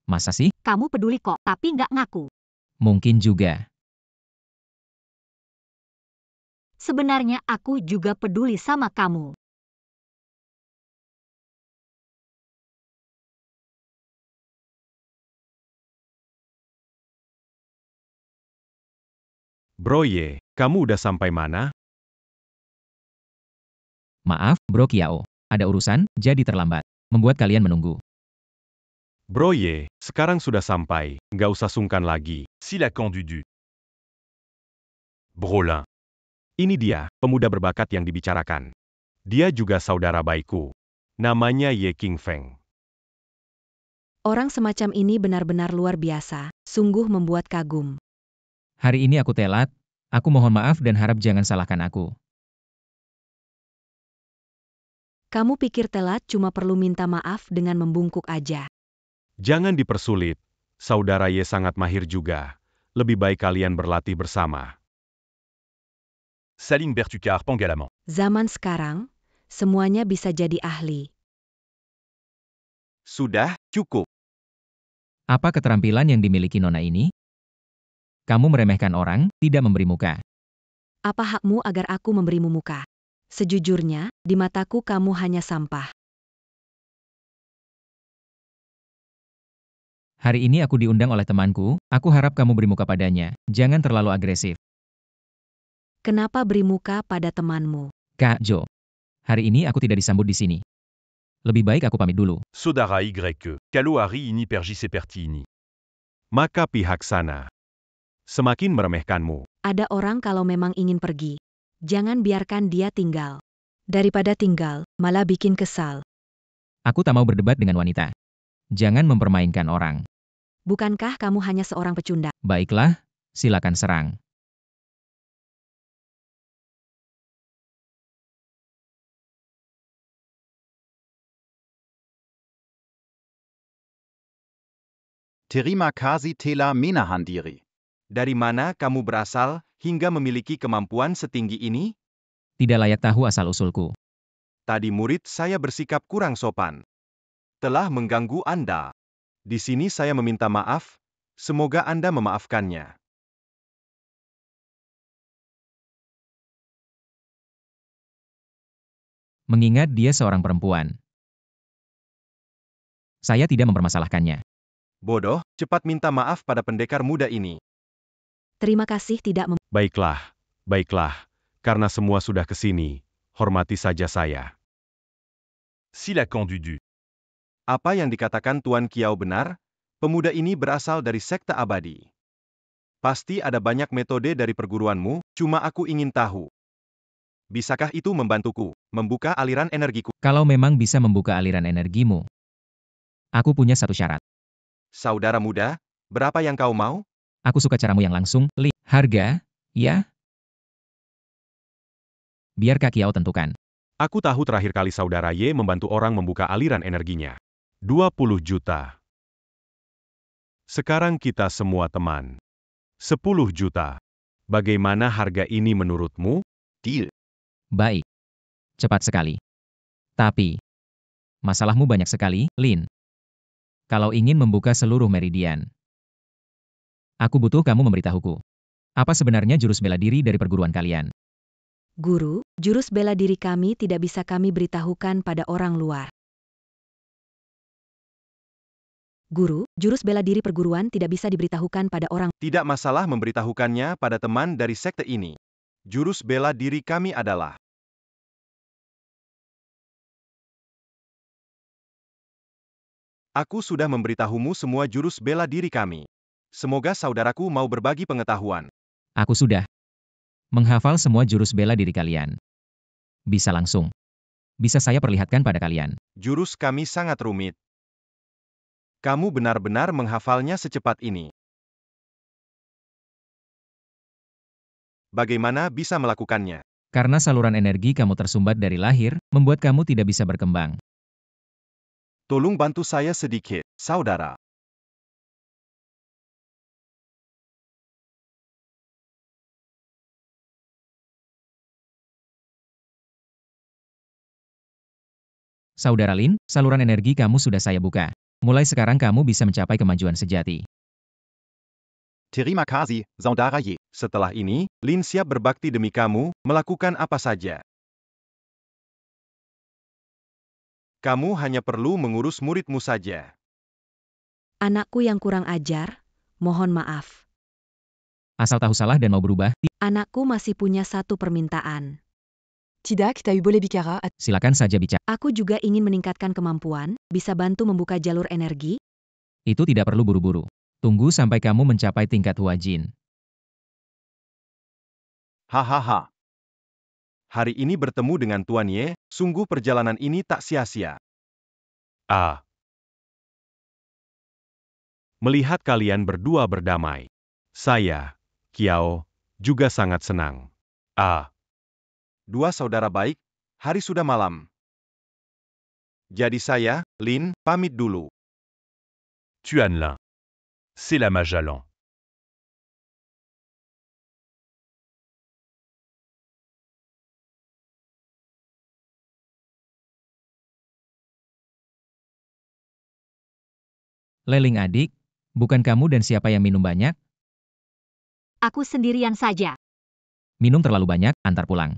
Masa sih? Kamu peduli kok, tapi nggak ngaku. Mungkin juga. Sebenarnya aku juga peduli sama kamu. Bro Ye, kamu udah sampai mana? Maaf, Bro Kiao. Ada urusan, jadi terlambat. Membuat kalian menunggu. Bro Ye, sekarang sudah sampai, nggak usah sungkan lagi. Silakan Dudu. Brolin. Ini dia, pemuda berbakat yang dibicarakan. Dia juga saudara baikku. Namanya Ye Qingfeng. Orang semacam ini benar-benar luar biasa, sungguh membuat kagum. Hari ini aku telat, aku mohon maaf dan harap jangan salahkan aku. Kamu pikir telat cuma perlu minta maaf dengan membungkuk aja. Jangan dipersulit. Saudara Ye sangat mahir juga. Lebih baik kalian berlatih bersama. Saling bertukar pengalaman. Zaman sekarang, semuanya bisa jadi ahli. Sudah, cukup. Apa keterampilan yang dimiliki Nona ini? Kamu meremehkan orang, tidak memberi muka. Apa hakmu agar aku memberimu muka? Sejujurnya, di mataku kamu hanya sampah. Hari ini aku diundang oleh temanku, aku harap kamu beri muka padanya, jangan terlalu agresif. Kenapa beri muka pada temanmu? Kak Jo. Hari ini aku tidak disambut di sini. Lebih baik aku pamit dulu. Sodara Y. Kalo Ari ini pergi seperti ini. Maka pihak sana semakin meremehkanmu. Ada orang kalau memang ingin pergi, jangan biarkan dia tinggal. Daripada tinggal, malah bikin kesal. Aku tak mau berdebat dengan wanita. Jangan mempermainkan orang. Bukankah kamu hanya seorang pecundang? Baiklah, silakan serang. Terima kasih telah menahandiri. Dari mana kamu berasal hingga memiliki kemampuan setinggi ini? Tidak layak tahu asal-usulku. Tadi murid saya bersikap kurang sopan. Telah mengganggu Anda. Di sini saya meminta maaf, semoga Anda memaafkannya. mengingat dia seorang perempuan. Saya tidak mempermasalahkannya. Bodoh, cepat minta maaf pada pendekar muda ini. Terima kasih tidak Baiklah, baiklah. Karena semua sudah ke sini, hormati saja saya. Si Lacan du. Apa yang dikatakan Tuan Kiao benar? Pemuda ini berasal dari sekte abadi. Pasti ada banyak metode dari perguruanmu, cuma aku ingin tahu. Bisakah itu membantuku, membuka aliran energiku? Kalau memang bisa membuka aliran energimu, aku punya satu syarat. Saudara muda, berapa yang kau mau? Aku suka caramu yang langsung, Li. Harga, ya? Biar Kak Kiao tentukan. Aku tahu terakhir kali saudara Ye membantu orang membuka aliran energinya. 20 juta. Sekarang kita semua teman. 10 juta. Bagaimana harga ini menurutmu? Deal. Baik. Cepat sekali. Tapi, masalahmu banyak sekali, Lin. Kalau ingin membuka seluruh meridian, aku butuh kamu memberitahuku. Apa sebenarnya jurus bela diri dari perguruan kalian? Guru, jurus bela diri kami tidak bisa kami beritahukan pada orang luar. Guru, jurus bela diri perguruan tidak bisa diberitahukan pada orang. Tidak masalah memberitahukannya pada teman dari sekte ini. Jurus bela diri kami adalah Aku sudah memberitahumu semua jurus bela diri kami. Semoga saudaraku mau berbagi pengetahuan. Aku sudah menghafal semua jurus bela diri kalian. Bisa langsung. Bisa saya perlihatkan pada kalian. Jurus kami sangat rumit. Kamu benar-benar menghafalnya secepat ini. Bagaimana bisa melakukannya? Karena saluran energi kamu tersumbat dari lahir, membuat kamu tidak bisa berkembang. Tolong bantu saya sedikit, saudara. Saudara Lin, saluran energi kamu sudah saya buka. Mulai sekarang kamu bisa mencapai kemajuan sejati. Terima kasih, saudara Ye. Setelah ini, Lin siap berbakti demi kamu, melakukan apa saja. Kamu hanya perlu mengurus muridmu saja. Anakku yang kurang ajar, mohon maaf. Asal tahu salah dan mau berubah, Anakku masih punya satu permintaan. Tidak, kita boleh bicara. silakan saja bicara. Aku juga ingin meningkatkan kemampuan, bisa bantu membuka jalur energi. Itu tidak perlu buru-buru. Tunggu sampai kamu mencapai tingkat Huajin. Hahaha. Hari ini bertemu dengan Tuan Ye, sungguh perjalanan ini tak sia-sia. Ah. Melihat kalian berdua berdamai. Saya, Kiao, juga sangat senang. Ah. Dua saudara baik, hari sudah malam. Jadi saya, Lin, pamit dulu. Tuan Lin. C'est la Majalan. Leling adik, bukan kamu dan siapa yang minum banyak? Aku sendirian saja. Minum terlalu banyak, antar pulang.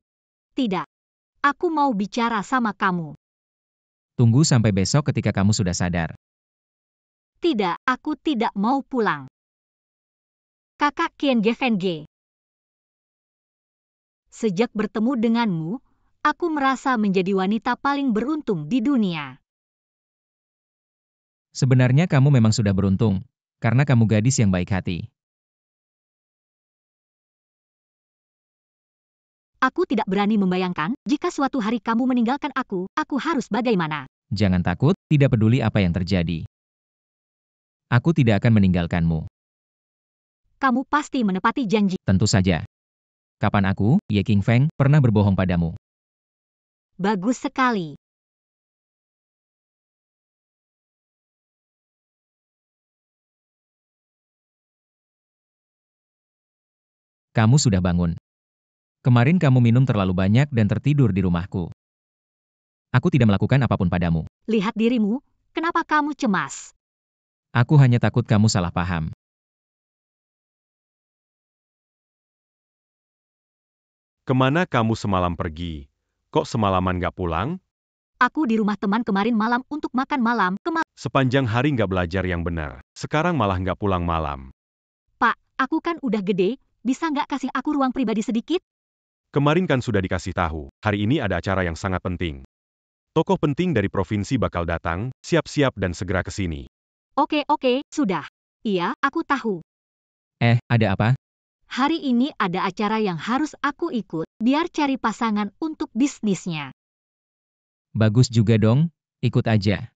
Tidak. Aku mau bicara sama kamu. Tunggu sampai besok ketika kamu sudah sadar. Tidak, aku tidak mau pulang. Kakak Kien Gefenge. Sejak bertemu denganmu, aku merasa menjadi wanita paling beruntung di dunia. Sebenarnya kamu memang sudah beruntung, karena kamu gadis yang baik hati. Aku tidak berani membayangkan, jika suatu hari kamu meninggalkan aku harus bagaimana? Jangan takut, tidak peduli apa yang terjadi. Aku tidak akan meninggalkanmu. Kamu pasti menepati janji. Tentu saja. Kapan aku, Ye King Feng, pernah berbohong padamu? Bagus sekali. Kamu sudah bangun. Kemarin kamu minum terlalu banyak dan tertidur di rumahku. Aku tidak melakukan apapun padamu. Lihat dirimu, kenapa kamu cemas? Aku hanya takut kamu salah paham. Kemana kamu semalam pergi? Kok semalaman nggak pulang? Aku di rumah teman kemarin malam untuk makan malam. Sepanjang hari nggak belajar yang benar. Sekarang malah nggak pulang malam. Pak, aku kan udah gede, bisa nggak kasih aku ruang pribadi sedikit? Kemarin kan sudah dikasih tahu, hari ini ada acara yang sangat penting. Tokoh penting dari provinsi bakal datang, siap-siap dan segera ke sini. Oke, sudah. Iya, aku tahu. Ada apa? Hari ini ada acara yang harus aku ikut, biar cari pasangan untuk bisnisnya. Bagus juga dong, ikut aja.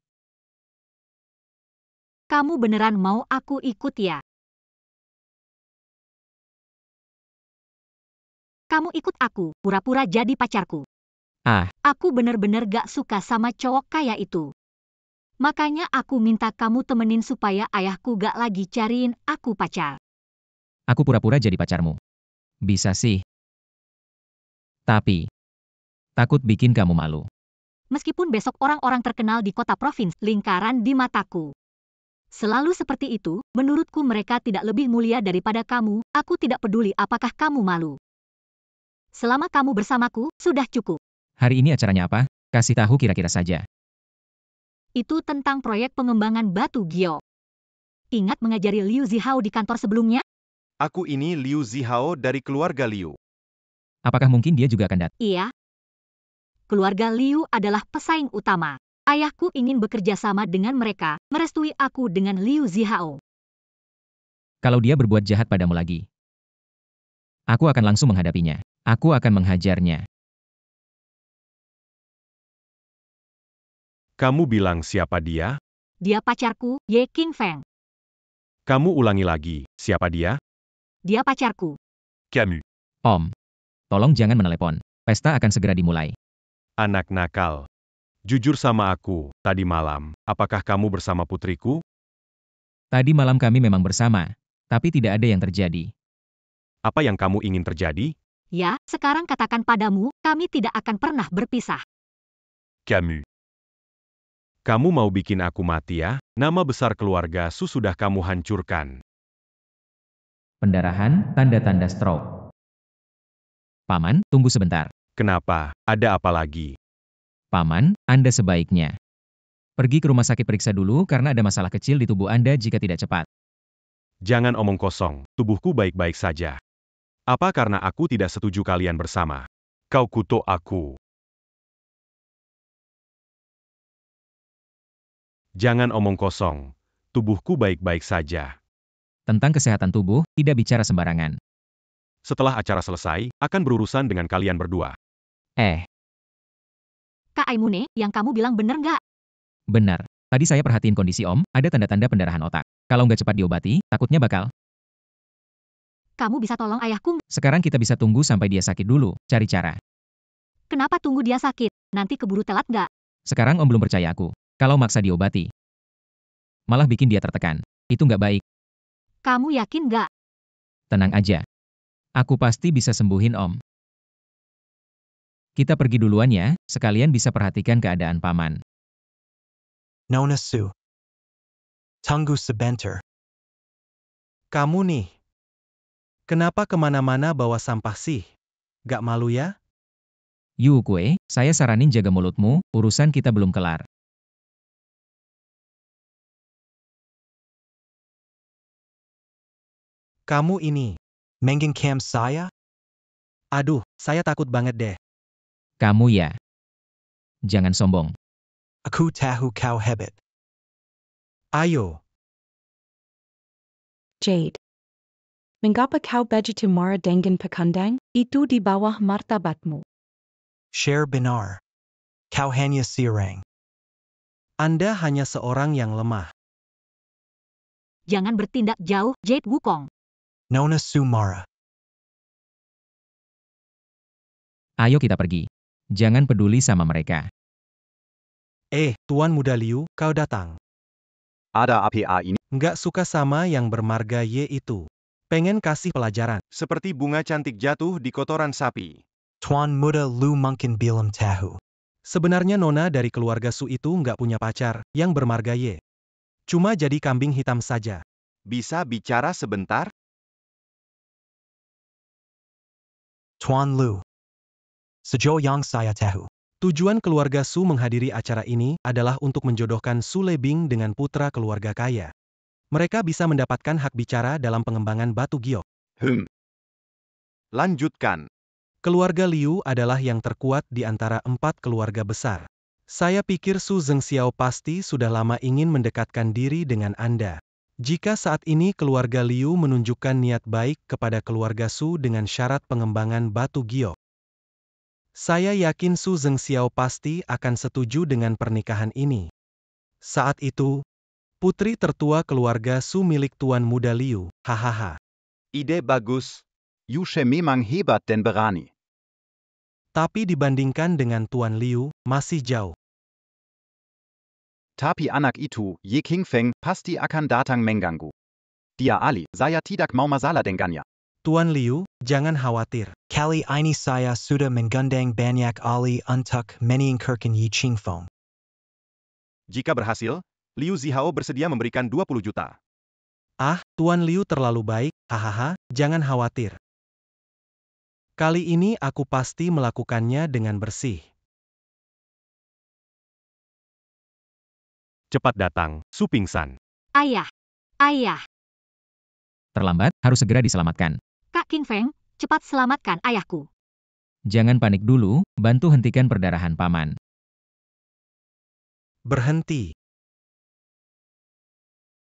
Kamu beneran mau aku ikut ya? Kamu ikut aku, pura-pura jadi pacarku. Aku bener-bener gak suka sama cowok kayak itu. Makanya aku minta kamu temenin supaya ayahku gak lagi cariin aku pacar. Aku pura-pura jadi pacarmu. Bisa sih. Tapi, takut bikin kamu malu. Meskipun besok orang-orang terkenal di kota provinsi lingkaran di mataku. Selalu seperti itu, menurutku mereka tidak lebih mulia daripada kamu, aku tidak peduli apakah kamu malu. Selama kamu bersamaku, sudah cukup. Hari ini acaranya apa? Kasih tahu kira-kira saja. Itu tentang proyek pengembangan batu giok. Ingat mengajari Liu Zihao di kantor sebelumnya? Aku ini Liu Zihao dari keluarga Liu. Apakah mungkin dia juga akan datang? Iya. Keluarga Liu adalah pesaing utama. Ayahku ingin bekerja sama dengan mereka, merestui aku dengan Liu Zihao. Kalau dia berbuat jahat padamu lagi, aku akan langsung menghadapinya. Aku akan menghajarnya. Kamu bilang siapa dia? Dia pacarku, Ye Qingfeng. Kamu ulangi lagi, siapa dia? Dia pacarku. Camus. Om, tolong jangan menelepon. Pesta akan segera dimulai. Anak nakal. Jujur sama aku, tadi malam, apakah kamu bersama putriku? Tadi malam kami memang bersama, tapi tidak ada yang terjadi. Apa yang kamu ingin terjadi? Ya, sekarang katakan padamu, kami tidak akan pernah berpisah. Camus. Kamu mau bikin aku mati ya? Nama besar keluarga Su sudah kamu hancurkan. Pendarahan, tanda-tanda stroke. Paman, tunggu sebentar. Kenapa? Ada apa lagi? Paman, Anda sebaiknya pergi ke rumah sakit periksa dulu karena ada masalah kecil di tubuh Anda jika tidak cepat. Jangan omong kosong, tubuhku baik-baik saja. Apa karena aku tidak setuju kalian bersama? Kau kutuk aku. Jangan omong kosong, tubuhku baik-baik saja. Tentang kesehatan tubuh, tidak bicara sembarangan. Setelah acara selesai, akan berurusan dengan kalian berdua. Kak Aimune, yang kamu bilang bener nggak? Benar. Tadi saya perhatiin kondisi Om, ada tanda-tanda pendarahan otak. Kalau nggak cepat diobati, takutnya bakal. Kamu bisa tolong ayahku? Sekarang kita bisa tunggu sampai dia sakit dulu, cari cara. Kenapa tunggu dia sakit? Nanti keburu telat nggak? Sekarang Om belum percaya aku. Kalau maksa diobati, malah bikin dia tertekan. Itu nggak baik. Kamu yakin nggak? Tenang aja. Aku pasti bisa sembuhin Om. Kita pergi duluan ya, sekalian bisa perhatikan keadaan Paman. Nona Su. Tunggu sebentar. Kamu nih. Kenapa kemana-mana bawa sampah sih? Gak malu ya? Yu Kue, saya saranin jaga mulutmu, urusan kita belum kelar. Kamu ini. Mengencam saya? Aduh, saya takut banget deh. Kamu ya. Jangan sombong. Aku tahu kau hebat. Ayo. Jade. Mengapa kau begitu marah dengan pekandang? Itu di bawah martabatmu. Share benar. Kau hanya serang. Anda hanya seorang yang lemah. Jangan bertindak jauh, Jade Wukong. Nona Su marah. Ayo kita pergi. Jangan peduli sama mereka. Tuan Muda Liu, kau datang. Ada apa ini? Nggak suka sama yang bermarga Y itu. Pengen kasih pelajaran. Seperti bunga cantik jatuh di kotoran sapi. Tuan Muda Lu mungkin belum tahu. Sebenarnya Nona dari keluarga Su itu nggak punya pacar yang bermarga Y. Cuma jadi kambing hitam saja. Bisa bicara sebentar? Tuan Lu. Sejauh yang saya tahu. Tujuan keluarga Su menghadiri acara ini adalah untuk menjodohkan Su Lebing dengan putra keluarga kaya. Mereka bisa mendapatkan hak bicara dalam pengembangan batu giok. Lanjutkan. Keluarga Liu adalah yang terkuat di antara 4 keluarga besar. Saya pikir Su Zhengxiao pasti sudah lama ingin mendekatkan diri dengan Anda. Jika saat ini keluarga Liu menunjukkan niat baik kepada keluarga Su dengan syarat pengembangan batu giok, saya yakin Su Zhengxiao pasti akan setuju dengan pernikahan ini. Saat itu, putri tertua keluarga Su milik Tuan Muda Liu, hahaha. Ide bagus. Yushe memang hebat dan berani. Tapi dibandingkan dengan Tuan Liu, masih jauh. Tapi anak itu, Ye Qingfeng, pasti akan datang mengganggu. Dia ahli, saya tidak mau masalah dengannya. Tuan Liu, jangan khawatir. Kali ini saya sudah menggandeng banyak ahli untuk meningkatkan Yi Qingfeng. Jika berhasil, Liu Zihao bersedia memberikan 20 juta. Ah, Tuan Liu terlalu baik, hahaha, jangan khawatir. Kali ini aku pasti melakukannya dengan bersih. Cepat datang, Su pingsan. Ayah, ayah, Terlambat, harus segera diselamatkan. Kak King Feng, cepat selamatkan ayahku. Jangan panik dulu, bantu hentikan perdarahan paman. Berhenti.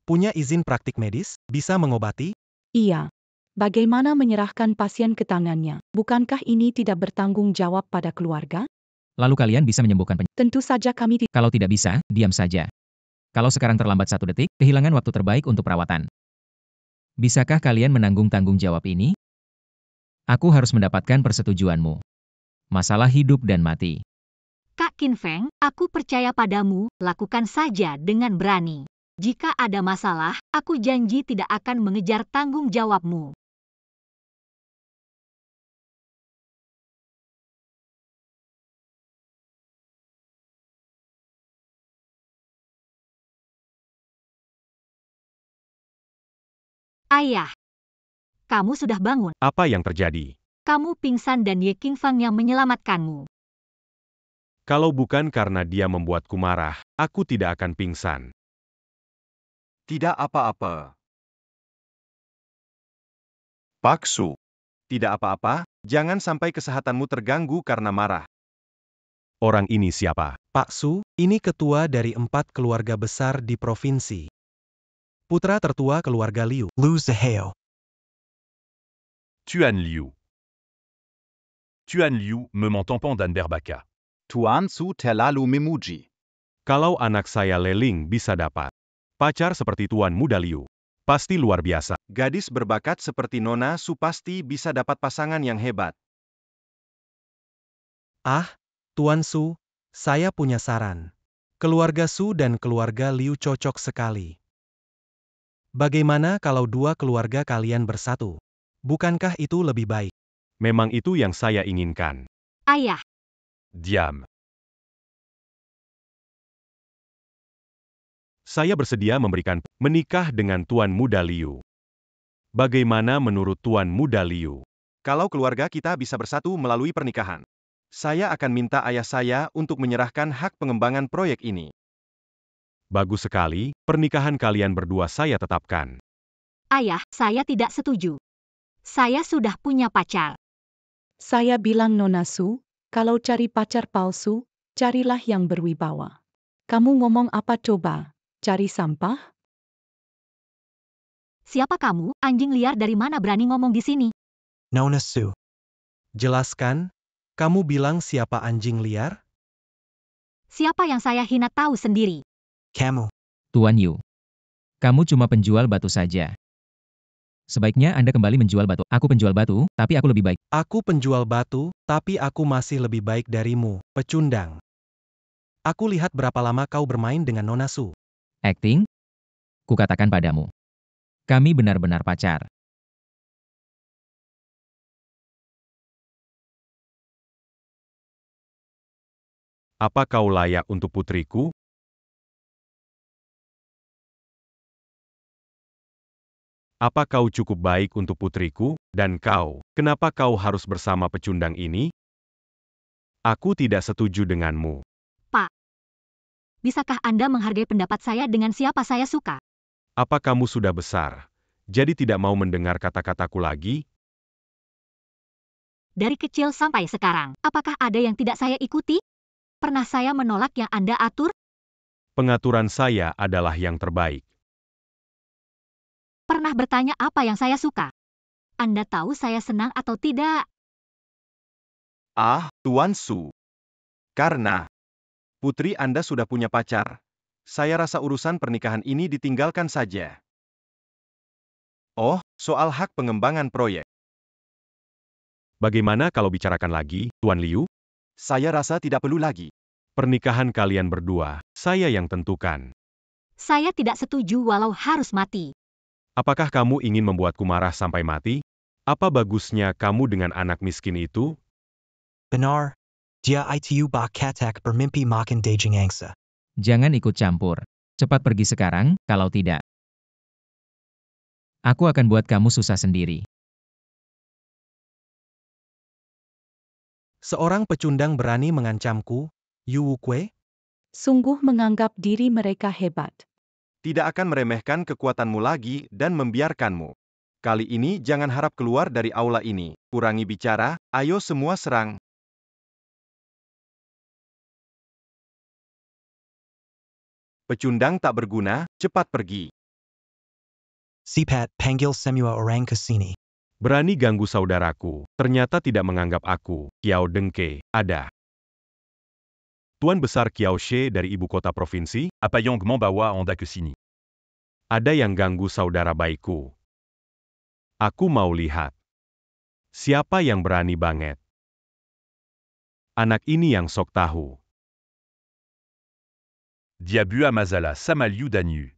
Punya izin praktik medis, bisa mengobati? Iya. Bagaimana menyerahkan pasien ke tangannya? Bukankah ini tidak bertanggung jawab pada keluarga? Lalu kalian bisa menyembuhkan penyakit. Tentu saja kami tidak. Kalau tidak bisa, diam saja. Kalau sekarang terlambat 1 detik, kehilangan waktu terbaik untuk perawatan. Bisakah kalian menanggung tanggung jawab ini? Aku harus mendapatkan persetujuanmu. Masalah hidup dan mati. Kak Kin Feng, aku percaya padamu, lakukan saja dengan berani. Jika ada masalah, aku janji tidak akan mengejar tanggung jawabmu. Ayah, kamu sudah bangun. Apa yang terjadi? Kamu pingsan dan Ye Qingfang yang menyelamatkanmu. Kalau bukan karena dia membuatku marah, aku tidak akan pingsan. Tidak apa-apa. Pak Su. Tidak apa-apa, jangan sampai kesehatanmu terganggu karena marah. Orang ini siapa? Pak Su, ini ketua dari 4 keluarga besar di provinsi. Putra tertua keluarga Liu. Lu Zihao. Tuan Liu. Tuan Liu, me mentampan dan berbaka. Tuan Su terlalu memuji. Kalau anak saya Leling bisa dapat pacar seperti Tuan Muda Liu, pasti luar biasa. Gadis berbakat seperti Nona Su pasti bisa dapat pasangan yang hebat. Ah, Tuan Su, saya punya saran. Keluarga Su dan keluarga Liu cocok sekali. Bagaimana kalau 2 keluarga kalian bersatu? Bukankah itu lebih baik? Memang itu yang saya inginkan. Ayah, Diam. Saya bersedia menikah dengan Tuan Muda Liu. Bagaimana menurut Tuan Muda Liu? Kalau keluarga kita bisa bersatu melalui pernikahan, saya akan minta ayah saya untuk menyerahkan hak pengembangan proyek ini. Bagus sekali, pernikahan kalian berdua saya tetapkan. ayah, saya tidak setuju. Saya sudah punya pacar. Saya bilang Nona Su, kalau cari pacar palsu, carilah yang berwibawa. Kamu ngomong apa coba? Cari sampah? Siapa kamu, anjing liar dari mana berani ngomong di sini? Nona Su. Jelaskan, kamu bilang siapa anjing liar? Siapa yang saya hina tahu sendiri. Kamu. Tuan Yu. Kamu cuma penjual batu saja. Sebaiknya Anda kembali menjual batu. Aku penjual batu, tapi aku lebih baik. Aku penjual batu, tapi aku masih lebih baik darimu, pecundang. Aku lihat berapa lama kau bermain dengan Nona Su. Acting? Kukatakan padamu. Kami benar-benar pacar. Apa kau layak untuk putriku? Apa kau cukup baik untuk putriku? Dan kau, kenapa kau harus bersama pecundang ini? Aku tidak setuju denganmu. Bisakah Anda menghargai pendapat saya dengan siapa saya suka? Apa kamu sudah besar, jadi tidak mau mendengar kata-kataku lagi? Dari kecil sampai sekarang, apakah ada yang tidak saya ikuti? Pernah saya menolak yang Anda atur? Pengaturan saya adalah yang terbaik. Pernah bertanya apa yang saya suka? Anda tahu saya senang atau tidak? Tuan Su. Karena putri Anda sudah punya pacar, saya rasa urusan pernikahan ini ditinggalkan saja. Oh, soal hak pengembangan proyek. Bagaimana kalau bicarakan lagi, Tuan Liu? Saya rasa tidak perlu lagi. Pernikahan kalian berdua, saya yang tentukan. Saya tidak setuju walau harus mati. Apakah kamu ingin membuatku marah sampai mati? Apa bagusnya kamu dengan anak miskin itu? Benar. Dia itu katak bermimpi makan daging angsa. Jangan ikut campur. Cepat pergi sekarang, kalau tidak. Aku akan buat kamu susah sendiri. Seorang pecundang berani mengancamku, Yu Wukue, Sungguh menganggap diri mereka hebat. tidak akan meremehkan kekuatanmu lagi dan membiarkanmu. Kali ini jangan harap keluar dari aula ini. Kurangi bicara, ayo semua serang. Pecundang tak berguna, cepat pergi. Sipat panggil semua orang ke sini. Berani ganggu saudaraku, ternyata tidak menganggap aku, Kiao Dengke, ada. Tuan Besar Kiao She dari ibu kota provinsi, Apayong membawa Anda ke sini. ada yang ganggu saudara baikku. Aku mau lihat. Siapa yang berani banget? Anak ini yang sok tahu. Dia Bua Mazala Samaliu Danyu.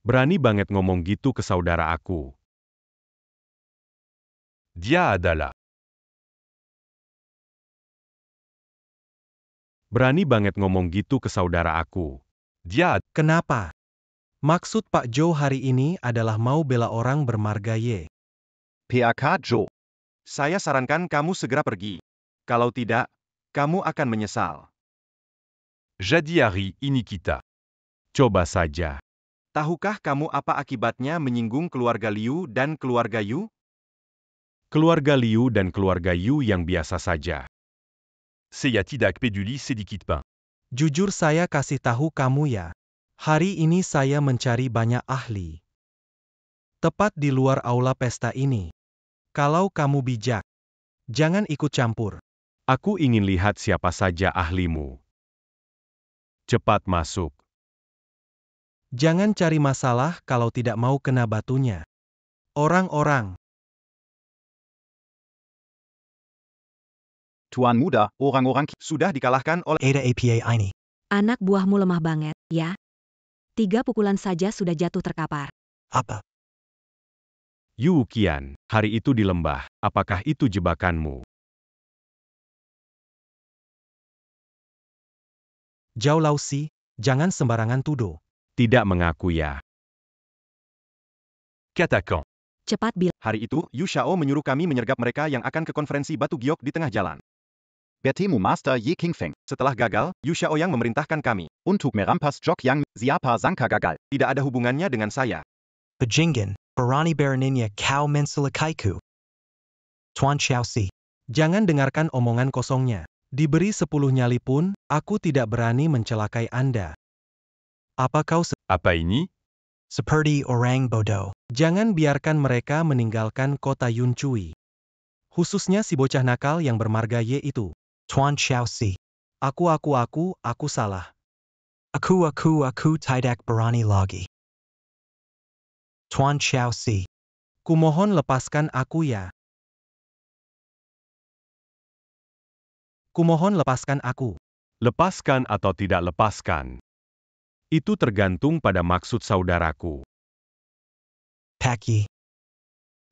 Berani banget ngomong gitu ke saudara aku. Dia adalah. Berani banget ngomong gitu ke saudara aku. Dia Kenapa? Maksud Pak Zhou hari ini adalah mau bela orang bermarga Ye. PAK Joe. Saya sarankan kamu segera pergi. Kalau tidak, kamu akan menyesal. Jadi Hari Inikita. Coba saja. Tahukah kamu apa akibatnya menyinggung keluarga Liu dan keluarga Yu? Keluarga Liu dan keluarga Yu yang biasa saja. Saya tidak peduli sedikit pun. Jujur saya kasih tahu kamu ya. Hari ini saya mencari banyak ahli. Tepat di luar aula pesta ini. Kalau kamu bijak, jangan ikut campur. Aku ingin lihat siapa saja ahlimu. Cepat masuk. Jangan cari masalah kalau tidak mau kena batunya. Orang-orang, Tuan Muda, orang-orang sudah dikalahkan oleh Ada APA ini. Anak buahmu lemah banget, ya? 3 pukulan saja sudah jatuh terkapar. Apa? Yu Qian, hari itu di lembah, apakah itu jebakanmu? Zhao Laosi, jangan sembarangan tuduh. Tidak mengaku ya. Katakan. Cepat bilang. Hari itu, Yu Xiao menyuruh kami menyergap mereka yang akan ke konferensi Batu Giok di tengah jalan. Bertemu Master Ye Qingfeng. Setelah gagal, Yu Xiao yang memerintahkan kami. Untuk merampas Jok Yang, siapa sangka gagal. Tidak ada hubungannya dengan saya. Bajingan, Barani Baraninya kau mensalakaiku. Tuan Xiaoxi. Jangan dengarkan omongan kosongnya. Diberi 10 nyali pun, aku tidak berani mencelakai Anda. Apa kau Apa ini? Seperti orang bodoh. Jangan biarkan mereka meninggalkan kota Yunchui. Khususnya si bocah nakal yang bermarga Ye itu. Tuan Xiaoxi. Aku salah. Aku tidak berani lagi. Tuan Xiaoxi. Kumohon lepaskan aku ya. Kumohon lepaskan aku. Lepaskan atau tidak lepaskan. Itu tergantung pada maksud saudaraku. Paki.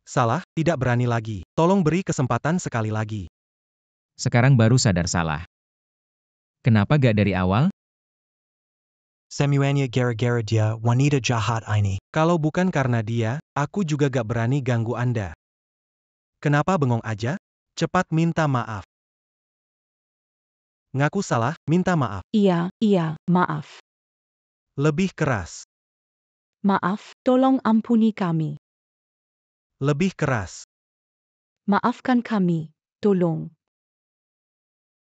Salah, tidak berani lagi. Tolong beri kesempatan sekali lagi. Sekarang baru sadar salah. Kenapa gak dari awal? Semuanya gara-gara dia wanita jahat ini. Kalau bukan karena dia, aku juga gak berani ganggu Anda. Kenapa bengong aja? Cepat minta maaf. Ngaku salah, minta maaf. Iya, maaf. Lebih keras. Maaf, tolong ampuni kami. Lebih keras. Maafkan kami, tolong.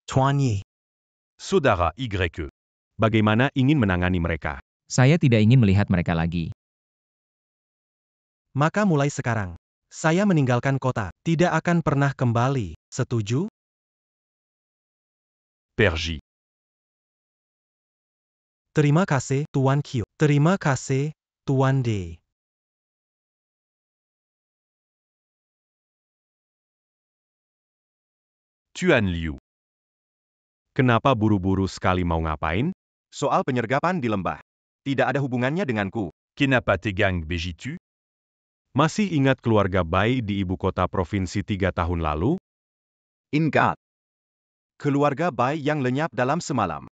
Tuan Yi. Sodara YE. Bagaimana ingin menangani mereka? Saya tidak ingin melihat mereka lagi. Maka mulai sekarang, saya meninggalkan kota, tidak akan pernah kembali. Setuju? Perji. Terima kasih, Tuan Kyo. Terima kasih, Tuan D. Tuan Liu. Kenapa buru-buru sekali mau ngapain? Soal penyergapan di lembah. Tidak ada hubungannya denganku. Kenapa tegang begitu? Masih ingat keluarga Bai di ibu kota provinsi 3 tahun lalu? Ingat. Keluarga Bai yang lenyap dalam semalam.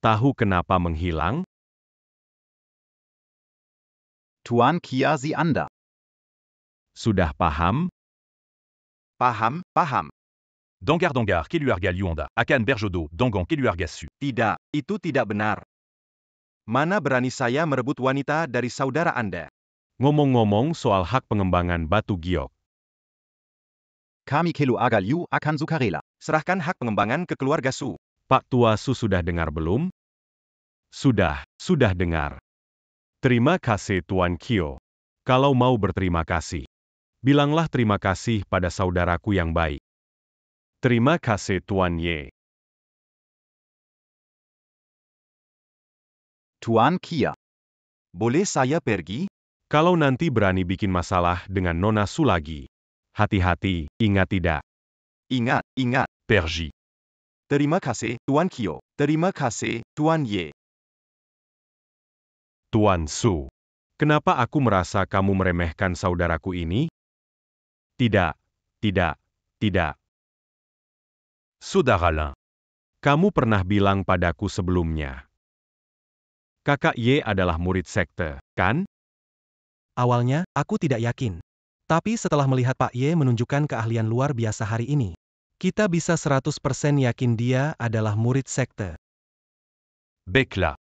Tahu kenapa menghilang? Tuan Kia Sie Anda. Sudah paham? Paham. Dangar Keluarga Liuanda. Akan Berjodo. Dangon Keluarga Su. Tidak, itu tidak benar. Mana berani saya merebut wanita dari saudara Anda? Ngomong-ngomong soal hak pengembangan Batu Giok. Kami Keluarga Liu akan sukarela. Serahkan hak pengembangan ke keluarga Su. Pak Tua Su sudah dengar belum? Sudah dengar. Terima kasih Tuan Kyo. Kalau mau berterima kasih, bilanglah terima kasih pada saudaraku yang baik. Terima kasih Tuan Ye. Tuan Kia. Boleh saya pergi? Kalau nanti berani bikin masalah dengan Nona Su lagi, hati-hati, ingat tidak? Ingat. Perji. Terima kasih, Tuan Kyo. Terima kasih, Tuan Ye. Tuan Su, kenapa aku merasa kamu meremehkan saudaraku ini? Tidak. Sodara Lin. Kamu pernah bilang padaku sebelumnya. Kakak Ye adalah murid sekte, kan? Awalnya, aku tidak yakin. Tapi setelah melihat Pak Ye menunjukkan keahlian luar biasa hari ini, kita bisa 100% yakin dia adalah murid sekte. Baiklah.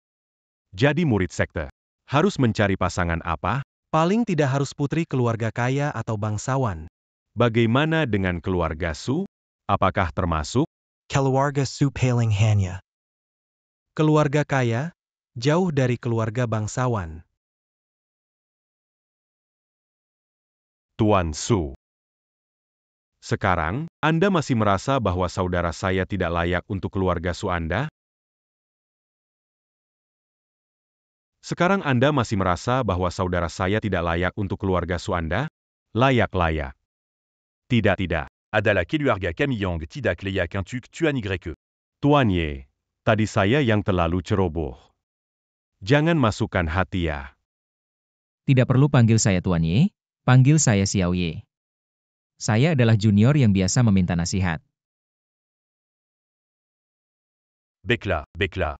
Jadi murid sekte. Harus mencari pasangan apa? Paling tidak harus putri keluarga kaya atau bangsawan. Bagaimana dengan keluarga Su? Apakah termasuk? Keluarga Su paling hanya. Keluarga kaya, jauh dari keluarga bangsawan. Tuan Su. Sekarang, Anda masih merasa bahwa saudara saya tidak layak untuk keluarga Su Anda? Sekarang Anda masih merasa bahwa saudara saya tidak layak untuk keluarga Su Anda? Layak. Tidak. Adala Keluarga Kamiyang Tidak Leyak Intuk Tuan YE. Tuan Ye, tadi saya yang terlalu ceroboh. Jangan masukkan hati ya. Tidak perlu panggil saya Tuan Ye, panggil saya Xiao Ye. Saya adalah junior yang biasa meminta nasihat. Baiklah.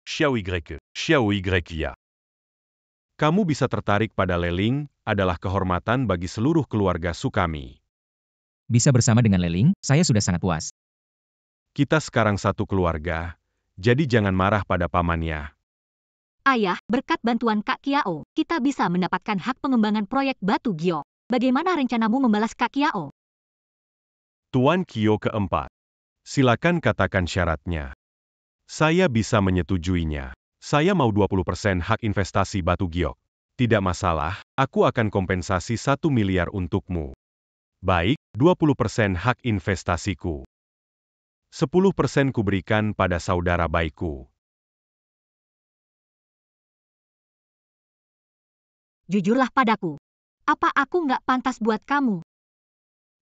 Xiao YE. Kamu bisa tertarik pada Leling, adalah kehormatan bagi seluruh keluarga Su kami. Bisa bersama dengan Leling, saya sudah sangat puas. Kita sekarang satu keluarga, jadi jangan marah pada pamannya. Ayah, berkat bantuan Kak Kiao, kita bisa mendapatkan hak pengembangan proyek Batu Giok. Bagaimana rencanamu membalas Kak Kiao? Tuan Kyo keempat. Silakan katakan syaratnya. Saya bisa menyetujuinya. Saya mau 20% hak investasi Batu Giok. Tidak masalah, aku akan kompensasi 1 miliar untukmu. Baik, 20% hak investasiku. 10% kuberikan pada saudara baikku. Jujurlah padaku. Apa aku nggak pantas buat kamu?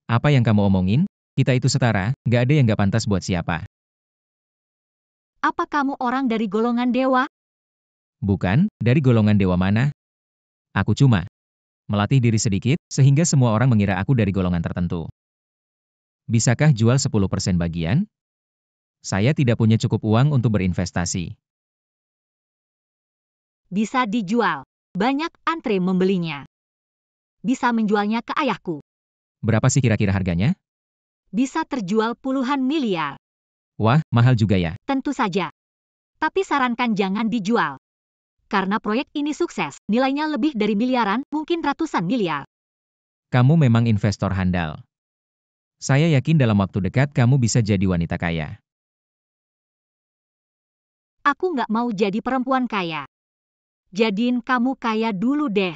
Apa yang kamu omongin? Kita itu setara, nggak ada yang nggak pantas buat siapa. Apa kamu orang dari golongan dewa? Bukan, dari golongan dewa mana? Aku cuma melatih diri sedikit, sehingga semua orang mengira aku dari golongan tertentu. Bisakah jual 10% bagian? Saya tidak punya cukup uang untuk berinvestasi. Bisa dijual. Banyak antre membelinya. Bisa menjualnya ke ayahku. Berapa sih kira-kira harganya? Bisa terjual puluhan miliar. Wah, mahal juga ya. Tentu saja. Tapi sarankan jangan dijual. Karena proyek ini sukses, nilainya lebih dari miliaran, mungkin ratusan miliar. Kamu memang investor handal. Saya yakin dalam waktu dekat kamu bisa jadi wanita kaya. Aku nggak mau jadi perempuan kaya. Jadiin kamu kaya dulu deh.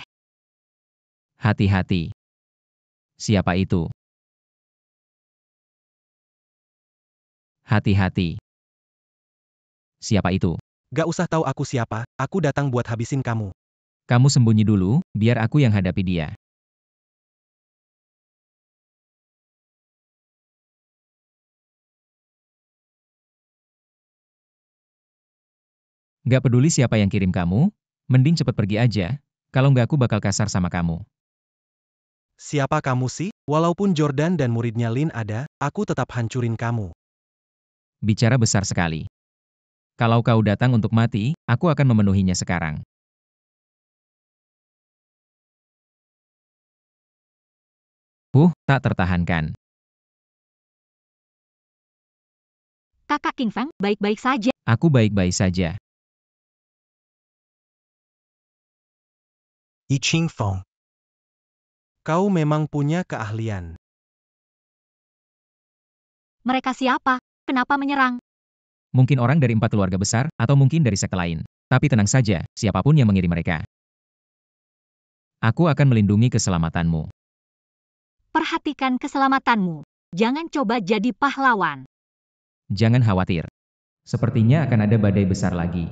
Hati-hati. Siapa itu? Hati-hati. Siapa itu? Gak usah tahu aku siapa, aku datang buat habisin kamu. Kamu sembunyi dulu, biar aku yang hadapi dia. Gak peduli siapa yang kirim kamu, mending cepet pergi aja, kalau nggak aku bakal kasar sama kamu. Siapa kamu sih? Walaupun Jordan dan muridnya Lin ada, aku tetap hancurin kamu. Bicara besar sekali. Kalau kau datang untuk mati, aku akan memenuhinya sekarang. Tak tertahankan. Kakak King Feng baik-baik saja. Aku baik-baik saja. Yi Ching Feng. Kau memang punya keahlian. Mereka siapa? Kenapa menyerang? Mungkin orang dari 4 keluarga besar, atau mungkin dari sekte lain. Tapi tenang saja, siapapun yang mengirim mereka. Aku akan melindungi keselamatanmu. Perhatikan keselamatanmu. Jangan coba jadi pahlawan. Jangan khawatir. Sepertinya akan ada badai besar lagi.